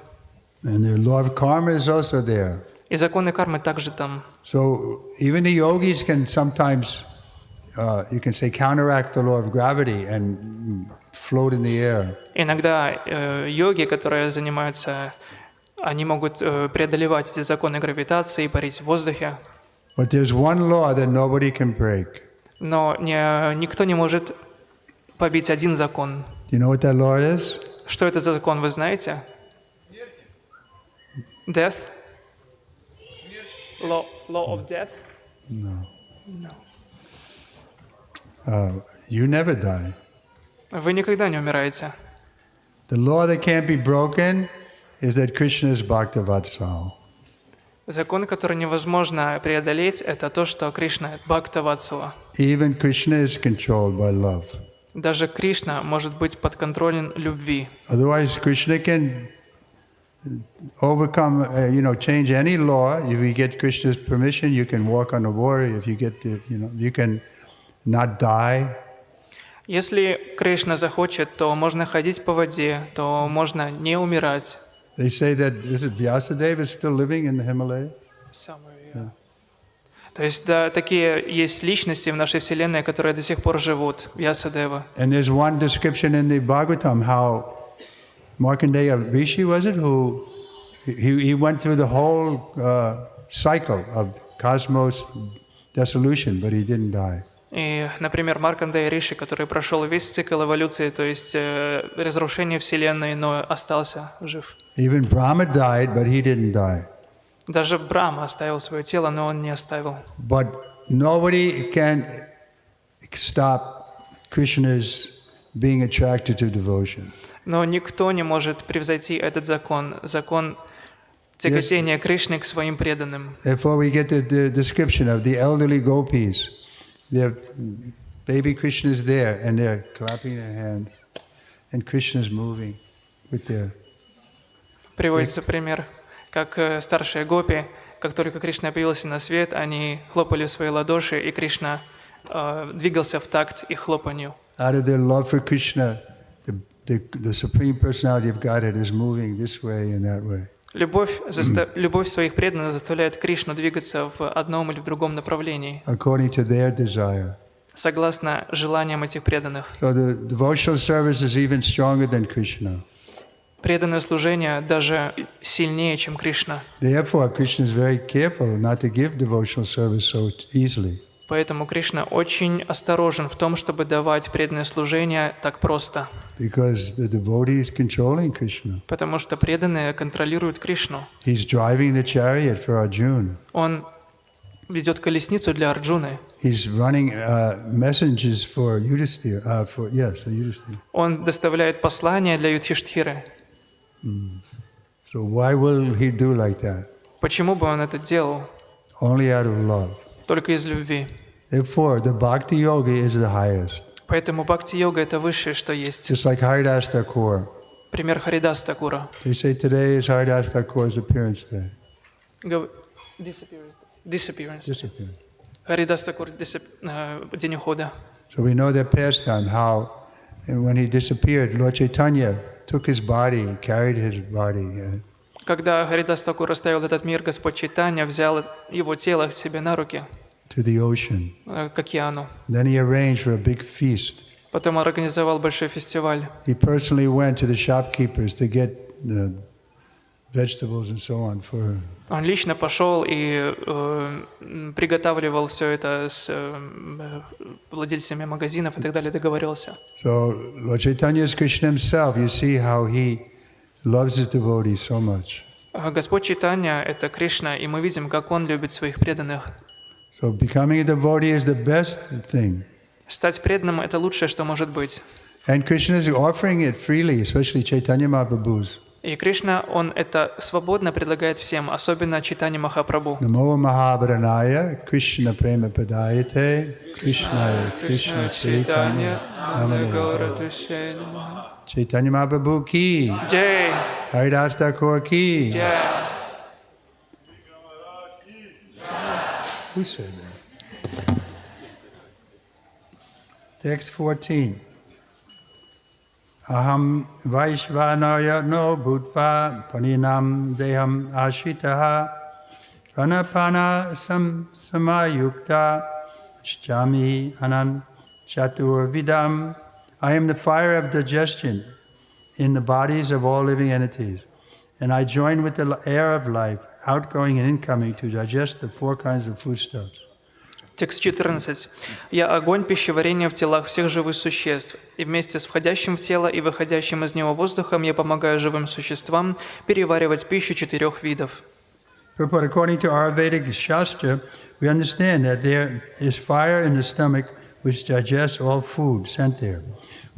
And the law of karma is also there. И законы кармы также там. So even the yogis can sometimes, you can say, counteract the law of gravity and float in the air. Иногда йоги, которые занимаются, они могут преодолевать эти законы гравитации и парить в воздухе. But there's one law that nobody can break. Но никто не может побить один закон. Do you know what that law is? Что это за закон, вы знаете? Death? Law of death? No. No. You never die. Вы никогда не умираете. The law that can't be broken is that Krishna is Bhaktavatsal. Закон, который невозможно преодолеть, это то, что Кришна — Бхактаватсала. Even Krishna is controlled by love. Даже Кришна может быть подконтролен любви. Otherwise, Krishna can overcome, change any law. If you get Krishna's permission, you can walk on the water. If you get, you can not die. Если Кришна захочет, то можно ходить по воде, то можно не умирать. They say that Vyasadeva is still living in the Himalayas. То есть, да, такие есть личности в нашей Вселенной, которые до сих пор живут. Вьясадева. And there's one description in the Bhagavatam how Markandeya Rishi, was it, who he went through the whole cycle of cosmos dissolution, but he didn't die. И, например, Маркандея Риши, который прошел весь цикл эволюции, то есть разрушение Вселенной, но остался жив. Even Brahma died, but he didn't die. Даже Брахма оставил свое тело, но он не оставил. But nobody can stop Krishna's being attracted to devotion. Но никто не может превзойти этот закон, закон тяготения Кришны к своим преданным. Therefore, we get the description of the elderly gopis. Their baby Krishna is there, and they're clapping their hands, and Krishna is moving with their. Приводится пример, как старшие гопи, как только Кришна появился на свет, они хлопали в свои ладоши, и Кришна двигался в такт их хлопанью. Out of their love for Krishna, the Supreme Personality of Godhead is moving this way and that way. Любовь своих преданных заставляет Кришну двигаться в одном или в другом направлении, According to their desire. согласно желаниям этих преданных. So the devotional service is even stronger than Krishna. Преданное служение даже сильнее, чем Кришна. Therefore, Krishna is very careful not to give devotional service so easily. Поэтому Кришна очень осторожен в том, чтобы давать преданное служение так просто. Because the devotee is controlling Krishna. Потому что преданные контролируют Кришну. He's driving the chariot for Arjuna. Он ведет колесницу для Арджуны. He's running messages for Yudhisthira. For Yudhisthira. Он доставляет послания для Юдхиштхиры. So why will he do like that? Почему бы он это делал? Only out of love. Только из любви. Therefore, the bhakti yoga is the highest. Поэтому бхакти-йога — это высшее, что есть. Just like Haridas Thakur. Пример Харидас Такура. They say today is Haridas Thakur's appearance day. Disappearance. Харидас Такур — день ухода. So we know that pastime, how when he disappeared, Lord Chaitanya took his body, carried his body. Когда Харидас Такур оставил этот мир, Господь Чайтанья взял его тело к себе на руки, to the ocean. к океану. Then he arranged for a big feast. Потом он организовал большой фестиваль. He personally went to the shopkeepers to get the vegetables and so on for. Он лично пошел и приготавливал все это с владельцами магазинов и так далее, договорился. So Lord Chaitanya is Krishna himself. You see how he loves his devotees so much. Господь Чайтанья — это Кришна, и мы видим, как Он любит своих преданных. So becoming a devotee is the best thing. Стать преданным — это лучшее, что может быть. And Krishna is offering it freely, especially Chaitanya Mahaprabhu's. И Кришна, Он это свободно предлагает всем, особенно Чайтанья Махапрабху. Namo Mahabharanaya Krishna Prema Padayate Krishnaya Krishna Chaitanya Namane Chaitanya Mahaprabhu ki Jai! Haridas Thakur ki. Jai! Who said that? Text 14. Aham Vaishvanaya no Bhutva Paninam Deham Ashitaha Pranapana Samayukta Chami Anan Chatur Vidam. I am the fire of digestion in the bodies of all living entities, and I join with the air of life, outgoing and incoming, to digest the four kinds of foodstuffs. Текст 14. «Я огонь пищеварения в телах всех живых существ, и вместе с входящим в тело и выходящим из него воздухом я помогаю живым существам переваривать пищу 4 видов». According to our Vedic Shastra, we understand that there is fire in the stomach which digests all food sent there.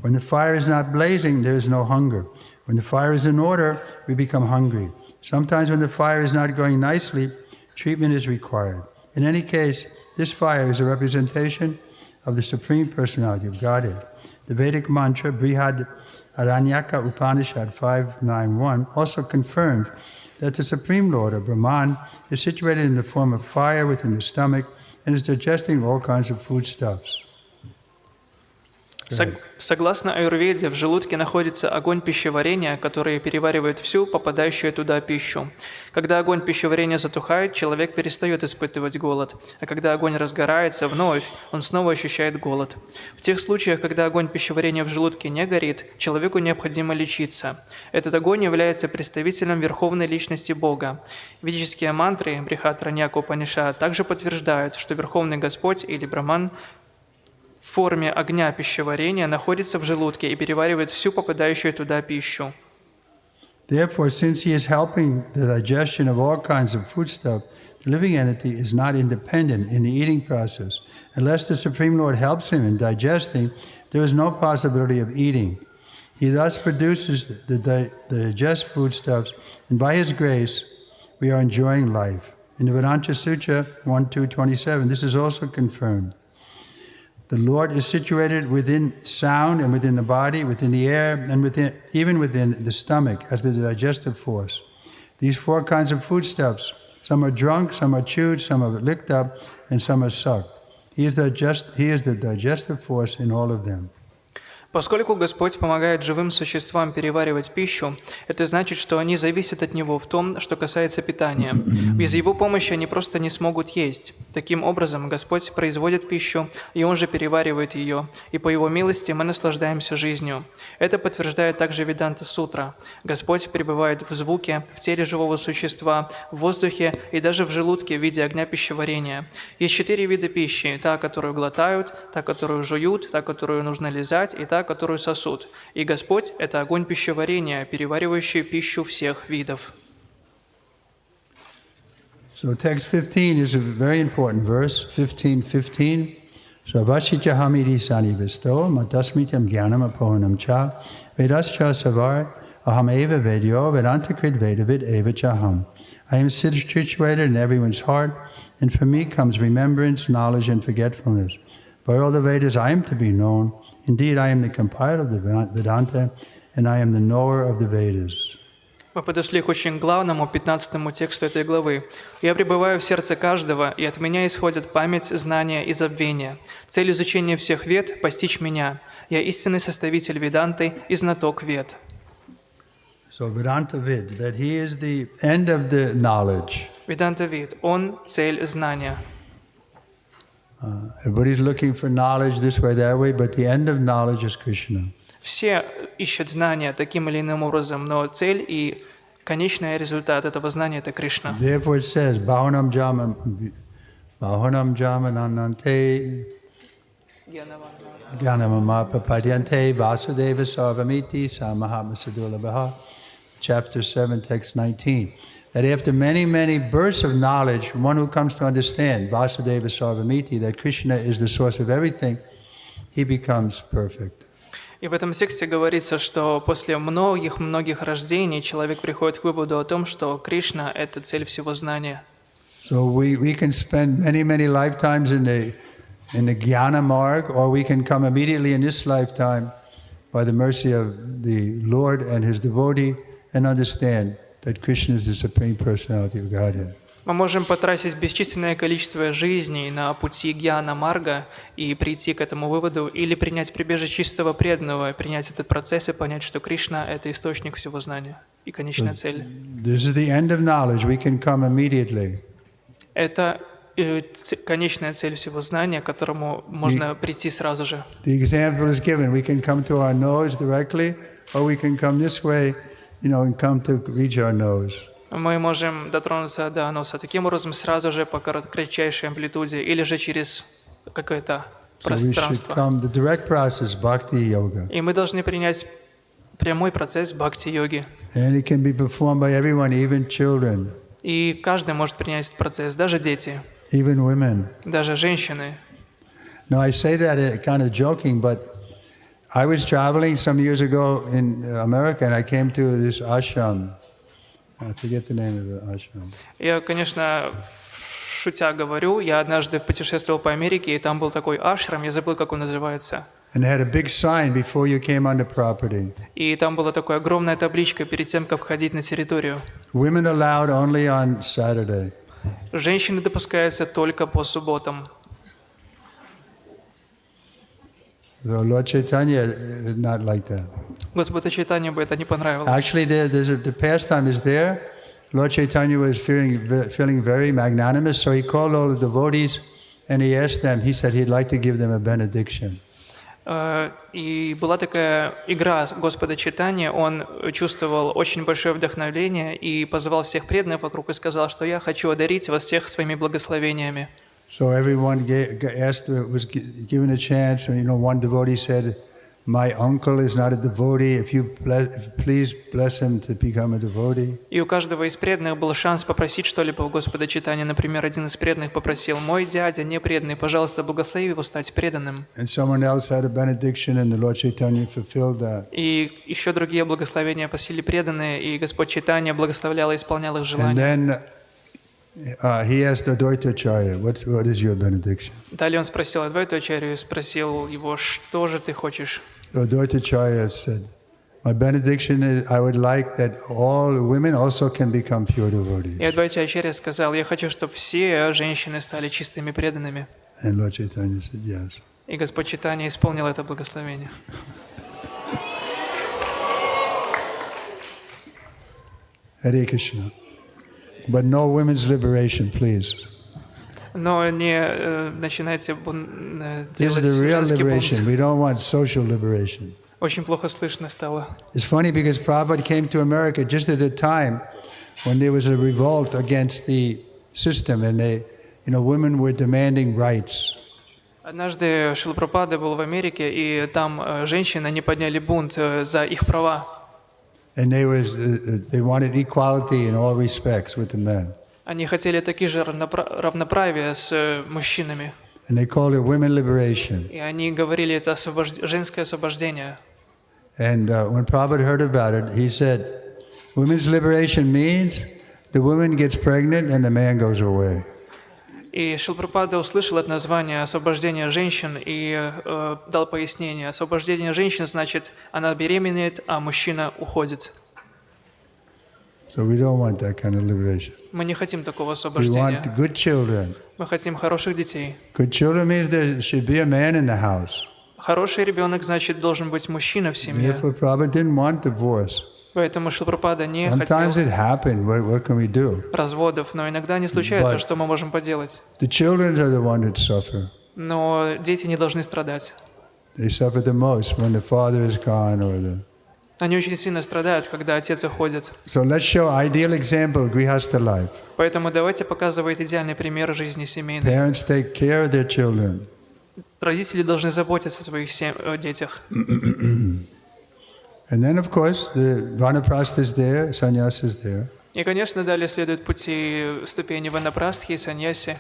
When the fire is not blazing, there is no hunger. When the fire is in order, we become hungry. Sometimes when the fire is not going nicely, treatment is required. In any case, this fire is a representation of the Supreme Personality of Godhead. The Vedic mantra, Brihad Aranyaka Upanishad 591, also confirmed that the Supreme Lord, or Brahman, is situated in the form of fire within the stomach and is digesting all kinds of foodstuffs. Согласно аюрведе, в желудке находится огонь пищеварения, который переваривает всю попадающую туда пищу. Когда огонь пищеварения затухает, человек перестает испытывать голод, а когда огонь разгорается вновь, он снова ощущает голод. В тех случаях, когда огонь пищеварения в желудке не горит, человеку необходимо лечиться. Этот огонь является представителем Верховной Личности Бога. Ведические мантры Брихат Араньяка Упанишад также подтверждают, что Верховный Господь или Браман в форме огня пищеварения находится в желудке и переваривает всю попадающую туда пищу. Therefore, since he is helping the digestion of all kinds of foodstuff, the living entity is not independent in the eating process. Unless the Supreme Lord helps him in digesting, there is no possibility of eating. He thus produces the digest foodstuffs, and by his grace, we are enjoying life. In the Vedanta Sutra 1.2.27, this is also confirmed. The Lord is situated within sound and within the body, within the air, and even within the stomach as the digestive force. These four kinds of foodstuffs, some are drunk, some are chewed, some are licked up, and some are sucked. He is the digestive force in all of them. Поскольку Господь помогает живым существам переваривать пищу, это значит, что они зависят от Него в том, что касается питания. Без Его помощи они просто не смогут есть. Таким образом, Господь производит пищу, и Он же переваривает ее, и по Его милости мы наслаждаемся жизнью. Это подтверждает также Веданта Сутра. Господь пребывает в звуке, в теле живого существа, в воздухе и даже в желудке в виде огня пищеварения. Есть 4 вида пищи: та, которую глотают, та, которую жуют, та, которую нужно лизать, и та, которую сосут. И Господь – это огонь пищеварения, переваривающий пищу всех видов. So text 15 is a very important verse, 15:15. So Vashichahamidi Sani Visto, Matasmityam Gyanam Apohanam Cha, Vedascha Savar, Aham Eva Vedyo, Vedantakrit Vedavid Eva Chaham. I am situated in everyone's heart, and from me comes remembrance, knowledge, and forgetfulness. By all the Vedas I am to be known. Indeed, I am the compiler of the Vedanta, and I am the knower of the Vedas. Мы подошли к очень главному 15-му тексту этой главы. «Я пребываю в сердце каждого, и от меня исходят память, знания и забвение. Цель изучения всех вед – постичь меня. Я истинный составитель Веданты и знаток вед». So Vedanta Vid, that he is the end of the knowledge. Веданта Вид – он цель знания. Everybody's looking for knowledge this way, that way, but the end of knowledge is Krishna. Все ищут знания таким или иным образом, но цель и конечный результат этого знания – это Кришна. Therefore it says, Bahunam Jamananante Gyanamama Papadyante Vasudeva Sarvamiti Samahatma Sadulabha, chapter 7, text 19. That after many, many bursts of knowledge, one who comes to understand Vasudeva Sarvamiti, that Krishna is the source of everything, he becomes perfect. И в этом тексте говорится, что после многих рождений человек приходит к выводу о том, что Кришна – это цель всего знания. So we can spend many, many lifetimes in the Jnana Marg, or we can come immediately in this lifetime by the mercy of the Lord and His devotee and understand that Krishna is the Supreme Personality of Godhead. Мы можем потратить бесчисленное количество жизней на пути Гьяна Марга и прийти к этому выводу, или принять прибежище чистого преданного, принять этот процесс и понять, что Кришна – это источник всего знания и конечная цель. This is the end of knowledge. We can come immediately. Это конечная цель всего знания, к которому можно прийти сразу же. The example is given. We can come to our nose directly, or we can come this way, and come to reach our nose. Мы можем дотронуться до носа таким образом сразу же по кратчайшей амплитуде, или же через какое-то пространство. The direct process, bhakti yoga. И мы должны принять прямой процесс бхакти-йоги. And it can be performed by everyone, even children. И каждый может принять этот процесс, даже дети, even women. даже женщины. No, I say that kind of joking, but I was traveling some years ago in America, and I came to this ashram. I forget the name of the ashram. Я, конечно, шутя говорю, я однажды путешествовал по Америке, и там был такой ашрам, я забыл, как он называется. And they had a big sign before you came on the property. И там была такая огромная табличка перед тем, как входить на территорию. Women allowed only on Saturday. Женщины допускаются только по субботам. So Lord Chaitanya is not like that. Господу Чайтанье бы это не понравилось. Actually, the pastime is there. Lord Chaitanya was feeling very magnanimous, so he called all the devotees and he asked them. He said he'd like to give them a benediction. И была такая игра Господа Чайтаньи, он чувствовал очень большое вдохновение и позвал всех преданных вокруг и сказал, что я хочу одарить вас всех своими благословениями. So everyone was given a chance. One devotee said, "My uncle is not a devotee. If you please bless him to become a devotee." И у каждого из преданных был шанс попросить что-либо у Господа Чайтаньи. Например, один из преданных попросил: «Мой дядя не преданный, пожалуйста, благослови его стать преданным». And someone else had a benediction, and the Lord Chaitanya fulfilled that. И еще другие благословения просили преданные, и Господь Чайтанья благословлял и исполнял их And желания. then he asked Advaita Acharya, "What is your benediction?" Далее он спросил Адвайту Ачарью, спросил его: «Что же ты хочешь?» So Advaita Acharya said, "My benediction is I would like that all women also can become pure devotees." И Адвайта Ачарья сказал: «Я хочу, чтобы все женщины стали чистыми преданными». And Lord Chaitanya said, "Yes." И Господь Чайтанья исполнил это благословение. Hare Krishna. But no women's liberation, please. Но не начинайте This делать is the real женский liberation. бунт. We don't want social liberation. Очень плохо слышно стало. It's funny because Prabhupada came to America just at a time when there was a revolt against the system, and women were demanding rights. Однажды Шрила Прабхупада был в Америке, и там женщины, они подняли бунт за их права. And they wanted equality in all respects with the men. Они хотели такие же равноправия с мужчинами. And they called it women liberation. И они говорили, это женское освобождение. And when Prabhupada heard about it, he said, women's liberation means the woman gets pregnant and the man goes away. И Шрила Прабхупада услышал это название «освобождение женщин» и дал пояснение. Освобождение женщин значит, она беременеет, а мужчина уходит. So we don't want that kind of liberation. Мы не хотим такого We освобождения. want good children. Мы хотим хороших детей. Good children means there should be a man in the house. Хороший ребенок, значит, должен быть мужчина в семье. Therefore, Prabhupada didn't want divorce. Поэтому Шрила Прабхупада не Sometimes хотел it happened. What can we do? разводов, но иногда они случаются, But- что мы можем поделать. The children are the ones that suffer. Но дети не должны страдать. They suffer the most when the father is gone or the... Они очень сильно страдают, когда отец уходит. So let's show ideal example of grihastha life. Поэтому давайте показывать идеальный пример жизни семейной. Parents take care of their children. Родители должны заботиться о своих детях. And then, of course, the vanaprastha is there, sannyas is there, И, конечно, далее следуют пути ступени ванапрастхи и саньяси.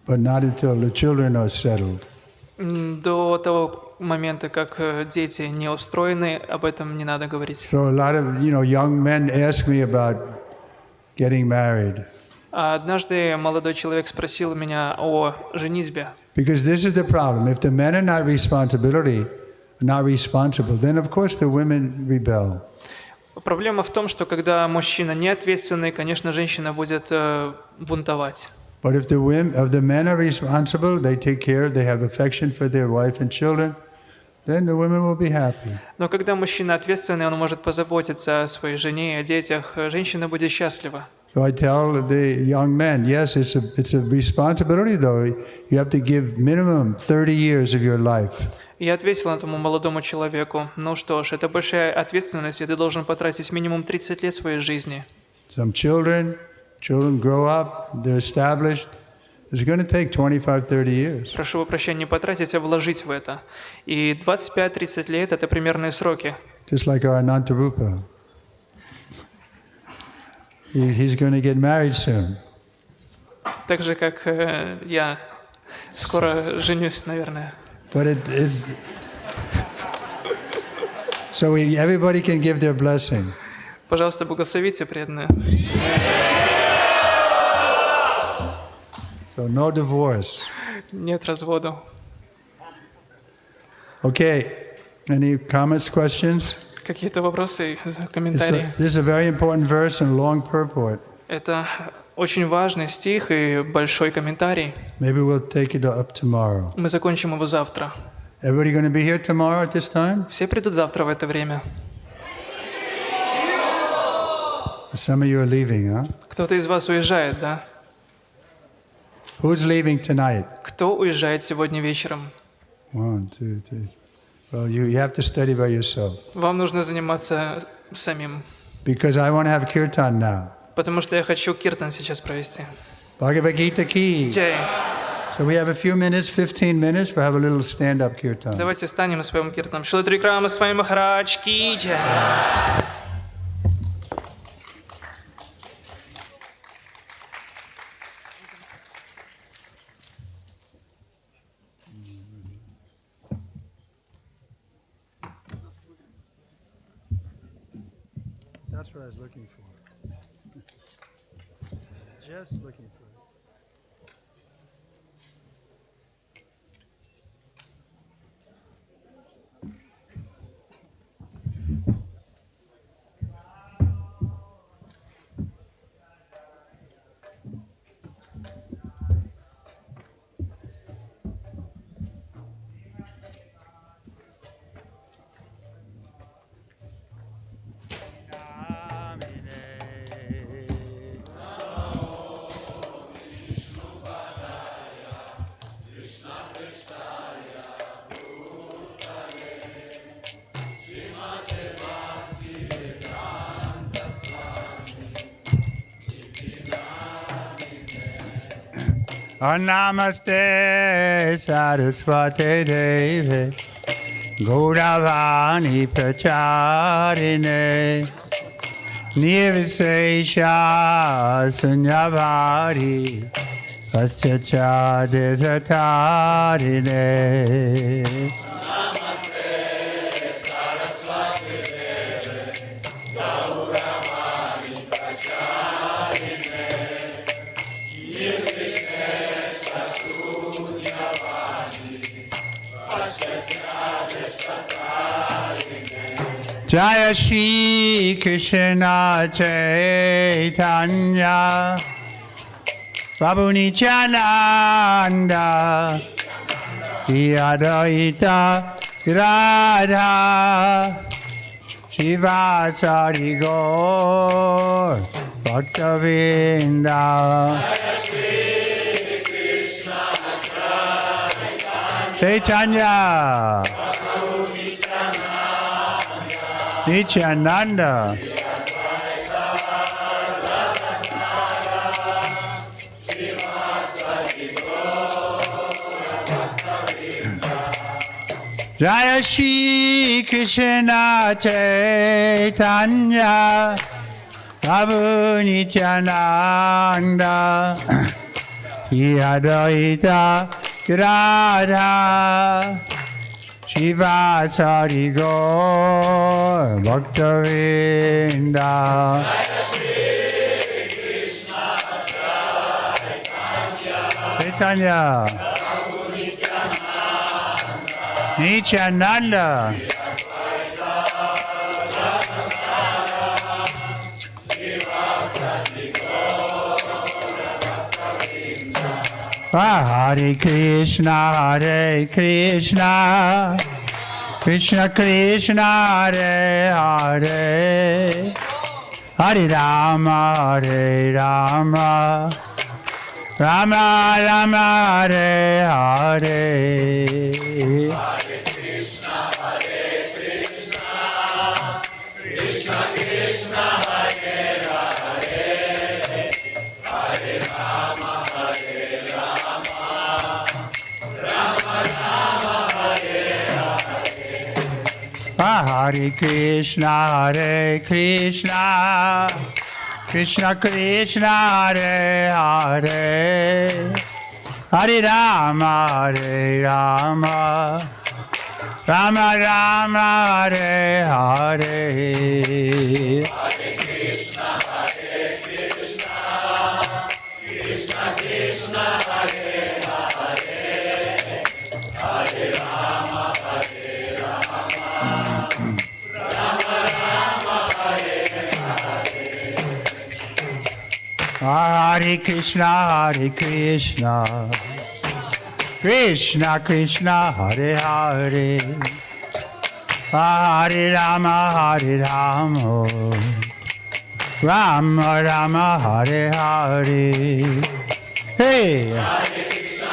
but not until the children are settled. До того момента, как дети не устроены, об этом не надо говорить. So a lot of young men ask me about getting married А однажды молодой человек спросил меня о женитьбе. because this is the problem. If the men are not responsible, then of course the women rebel. Проблема в том, что когда мужчина не ответственный, конечно, женщина будет бунтовать. But if the men are responsible, they take care, they have affection for their wife and children, then the women will be happy. Но когда мужчина ответственный, он может позаботиться о своей жене и о детях, женщина будет счастлива. So I tell the young men, yes, it's a responsibility though. You have to give minimum 30 years of your life. Я ответил этому молодому человеку: ну что ж, это большая ответственность, и ты должен потратить минимум 30 лет своей жизни. Some children grow up, they're established. It's going to take 25-30 years. Прошу прощения, не потратить, а вложить в это. И 25-30 лет – это примерные сроки. Just like our Anantarupa. He's going to get married soon. Так же, как я скоро женюсь, наверное. But it is. So everybody can give their blessing. Пожалуйста, благословите преданные. So no divorce. Нет развода. Okay. Any comments, questions? Какие-то вопросы, комментарии? This is a very important verse and long purport. Это очень важный стих и большой комментарий. Maybe we'll take it up tomorrow. Мы закончим его завтра. Everybody going to be here tomorrow at this time? Все придут завтра в это время. Some of you are leaving, huh? Кто-то из вас уезжает, да? Who's leaving tonight? Кто уезжает сегодня вечером? 1, 2, 3. Well, you have to study by yourself. Вам нужно заниматься самим. Because I want to have kirtan now. Потому что я хочу киртан сейчас провести. Bhagavad Gita ki. Джай. So we have a few minutes, 15 minutes, we'll have a little stand-up kirtan. Давайте встанем на своем киртаном. Шила Трикрама с вами Махарадж ки джай. That's what I was looking for. Just looking for it. Namaste Saraswate Deve Gauravani Pracharine Nirvisesha Sunyavari Paschacha Desatarine Jaya Shri Krishna Chaitanya Prabhu Nityananda Advaita Radha Shivasari Gaur Bhaktavinda Chaitanya Nityananda Jaya Shri Krishna Chaitanya Prabhu Nityananda Advaita Radha Shivasari Gaur Bhaktavinda Chaitanya Nityananda Hare Krishna Krishna Krishna Hare Hare Hare Rama Rama Rama Hare Hare Hare Krishna Krishna Krishna Hare Hare Hare Rama, Hare Rama, Rama Rama, Hare Hare. Hare Krishna, Hare Krishna, Krishna Krishna, Hare Hare, Hare Rama, Hare Rama, Rama Rama, Hare Hare. Hey, Hare Krishna,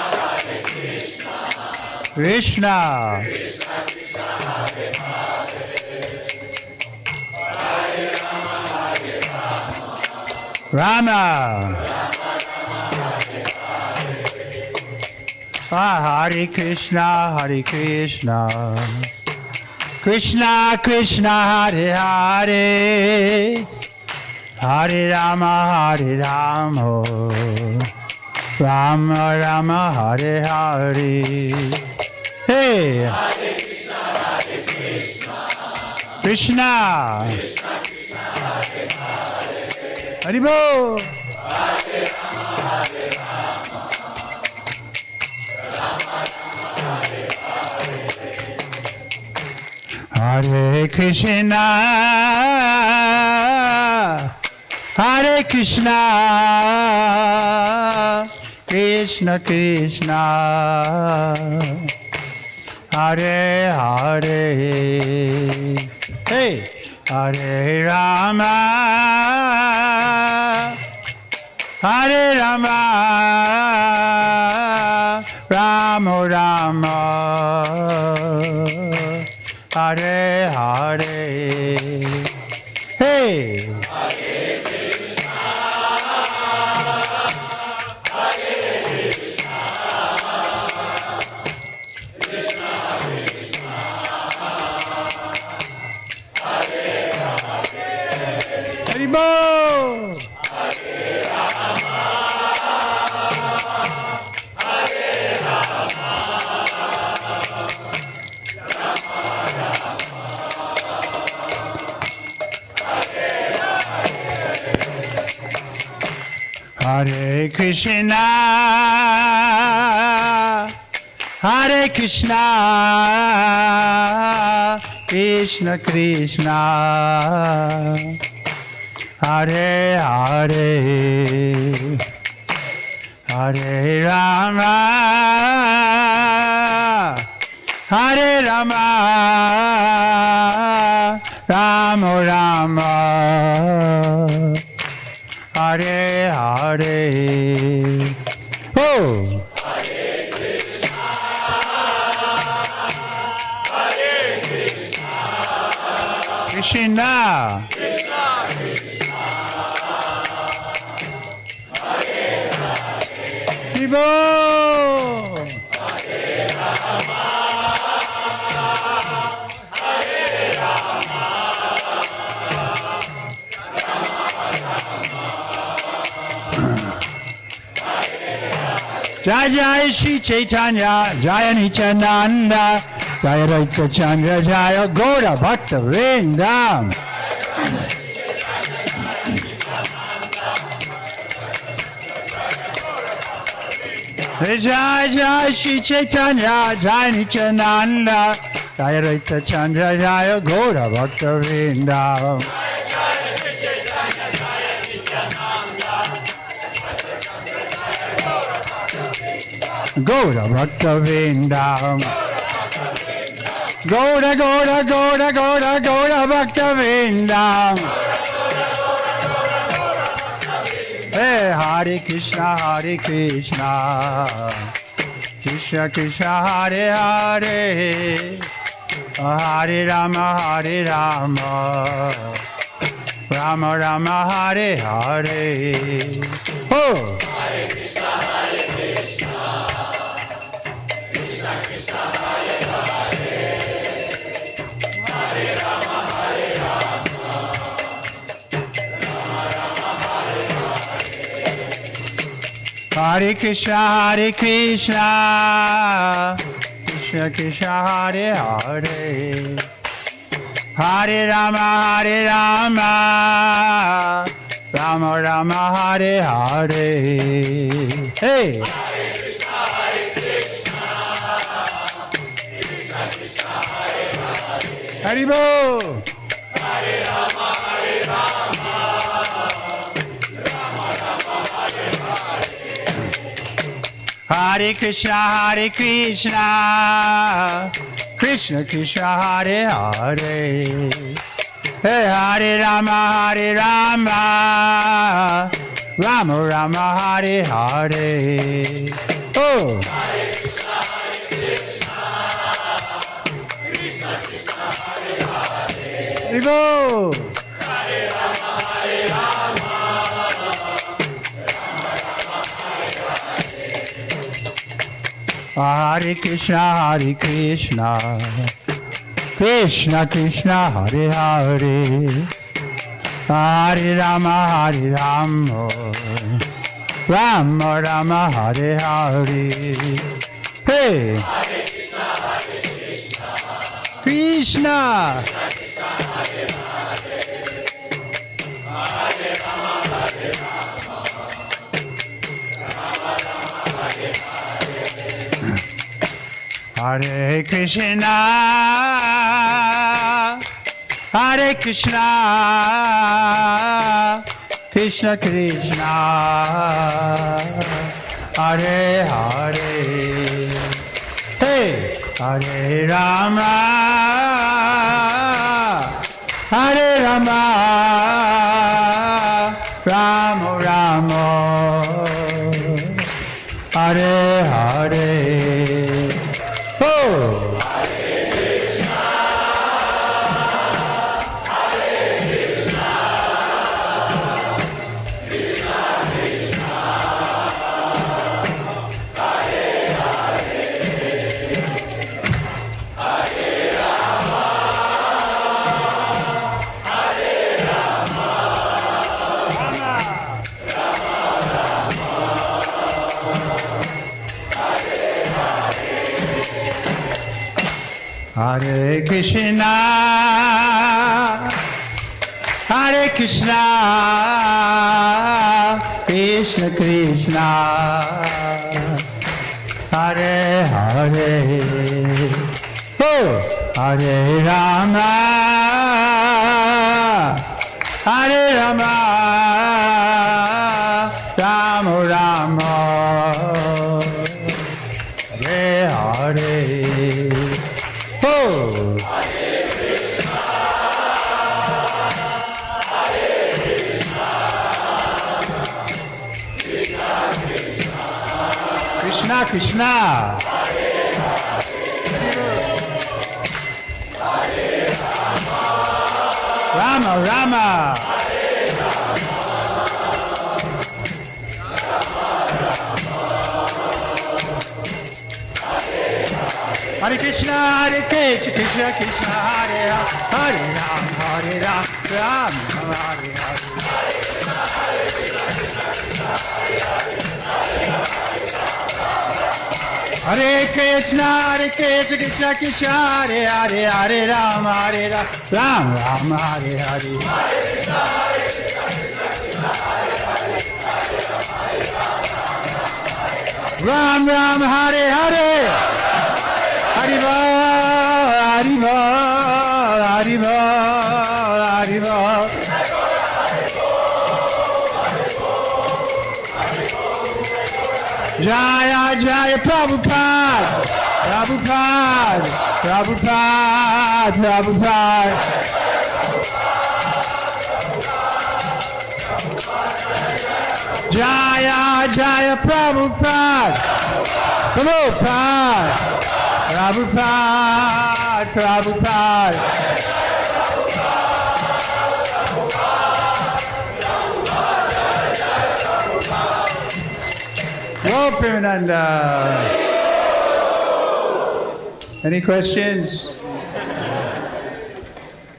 Rama, Hare Krishna, Hare Krishna, Krishna Krishna, Hare Hare, Hare Rama, Hare Rama, Rama Rama, Hare Hare. Hey, Hare Krishna, Haribo. Hare Krishna, Hare Krishna, Krishna Krishna, Hare Hare. Hey, Hare Rama, Hare Rama, Rama Rama, Hare Hare. Hey, Hare Krishna, Hare Krishna, Krishna Krishna, Hare Hare. Haribo. Hare Krishna, Hare Krishna, Krishna Krishna, Hare Hare, Hare Rama, Hare Rama, Rama Rama, Hare Hare. Oh, Hare Krishna, Hare Krishna, Krishna Krishna, Hare Hare. Vivo. Jai Jai Shri Chaitanya, Jaya Nityananda, Jaya Raita Chandra, Jaya Gaura Bhakta Vrinda. Jai Jai Shri Chaitanya, Jaya Nityananda, Jaya Raita Chandra, Jaya Gaura Bhakta Vrinda. Gaura Bhakta Vrinda, Gaura Gaura Gaura Gaura Gaura Bhakta Vrinda. Hey, Hare Krishna, Hare Krishna, Krishna Krishna, Hare Hare, Hare Rama, Hare Rama, Rama Rama, Hare Hare. Oh, Hare Krishna, Hare Krishna, Krishna Krishna, Hare Hare, Hare Rama, Hare Rama, Rama Rama, Hare Hare. Hare Krishna, Krishna Krishna, Hare Hare, Hare Rama, Rama Rama, Hare Hare. Hey! Haribo! Hare Rama, Hare Krishna, Krishna Krishna, Hare Hare, hey, Hare Rama, Rama Rama, Hare Hare. Oh! Hare Krishna, Krishna Krishna, Hare Hare. Haribo! Hare Rama, Hare Krishna, Krishna Krishna, Hare Hare, Hare Rama, Rama Rama, Hare Hare. Hey! Krishna! Hare Krishna, Krishna Krishna, Hare Hare, hey, Hare Rama, Rama Rama, Hare Hare. Oh! Hare Krishna, Krishna Krishna, Hare Hare, oh, Hare Rama, Rama Rama, Hare Hare. Oh! Krishna Krishna, Rama Rama, Hare Krishna, Krishna Krishna, Hare Ram, Hare Ram, Ram Hare Hare. Hare Krishna, Krishna Krishna, Hare Hare, Hare Ram, Ram Ram, Hare Hare. Ram Ram, Hare Hare. Haribo, Haribo, Haribo, Haribo. Jaya Jaya Prabhupada, Prabhupada, Prabhupada, Prabhupada. Jaya Jaya Prabhupada, Prabhupada, Prabhupada, Prabhupada. Gopimananda. Any questions?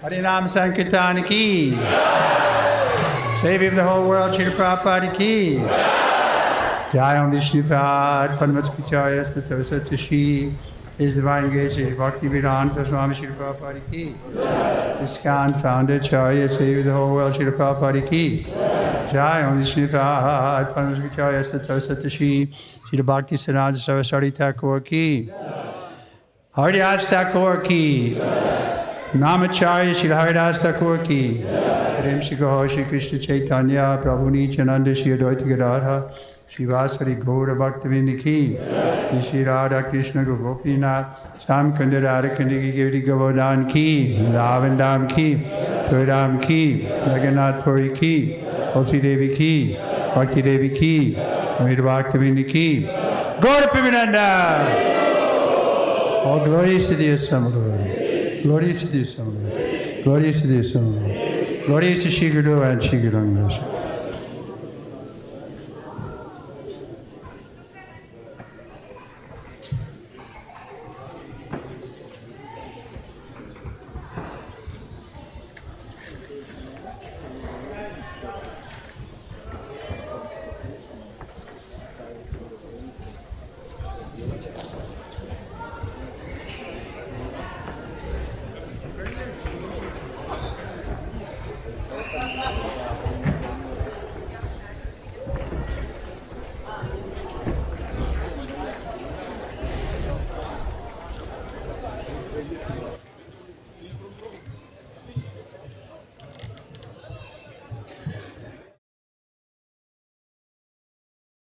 Harinam Sankirtan ki. Savior of the whole world, Srila Prabhupada ki. Jayam Vishnupad, Padmasacharya, Statosat Shri, His Divine Grace, Bhakti Vedanta Swami Srila Prabhupada Ki. ISKCON founder Charya saved the whole world, Srila Prabhupada Ki. Jayam Vishnupad, Padmasacharya, Statosat Shri, Srila Bhakti Siddhanta Saraswati Thakur Ki. Haridas Thakur Ki. Namacharya Srila Haridas Thakur Ki. Prem Shri Gaur Shri Krishna Chaitanya Prabhu Nityananda Shri Advaita Gadadhar Shri Vasari Gaura Bhaktivinoda Ki. Shri Radha Krishna Gopinath Sham Kunda Radha Kunda Giri Govardhan Ki. Lavandam Ki. Turadam Ki. Jagannath Puri Ki. Tulsi Devi Ki. Bhakti Devi Ki. Amrita Bhaktivinoda Ki. Gaura Premananda. All glories to the Samaguru. Glories to the Samaguru. Glories to the Samaguru. Glories to Shri Guru and Shri Gauranga.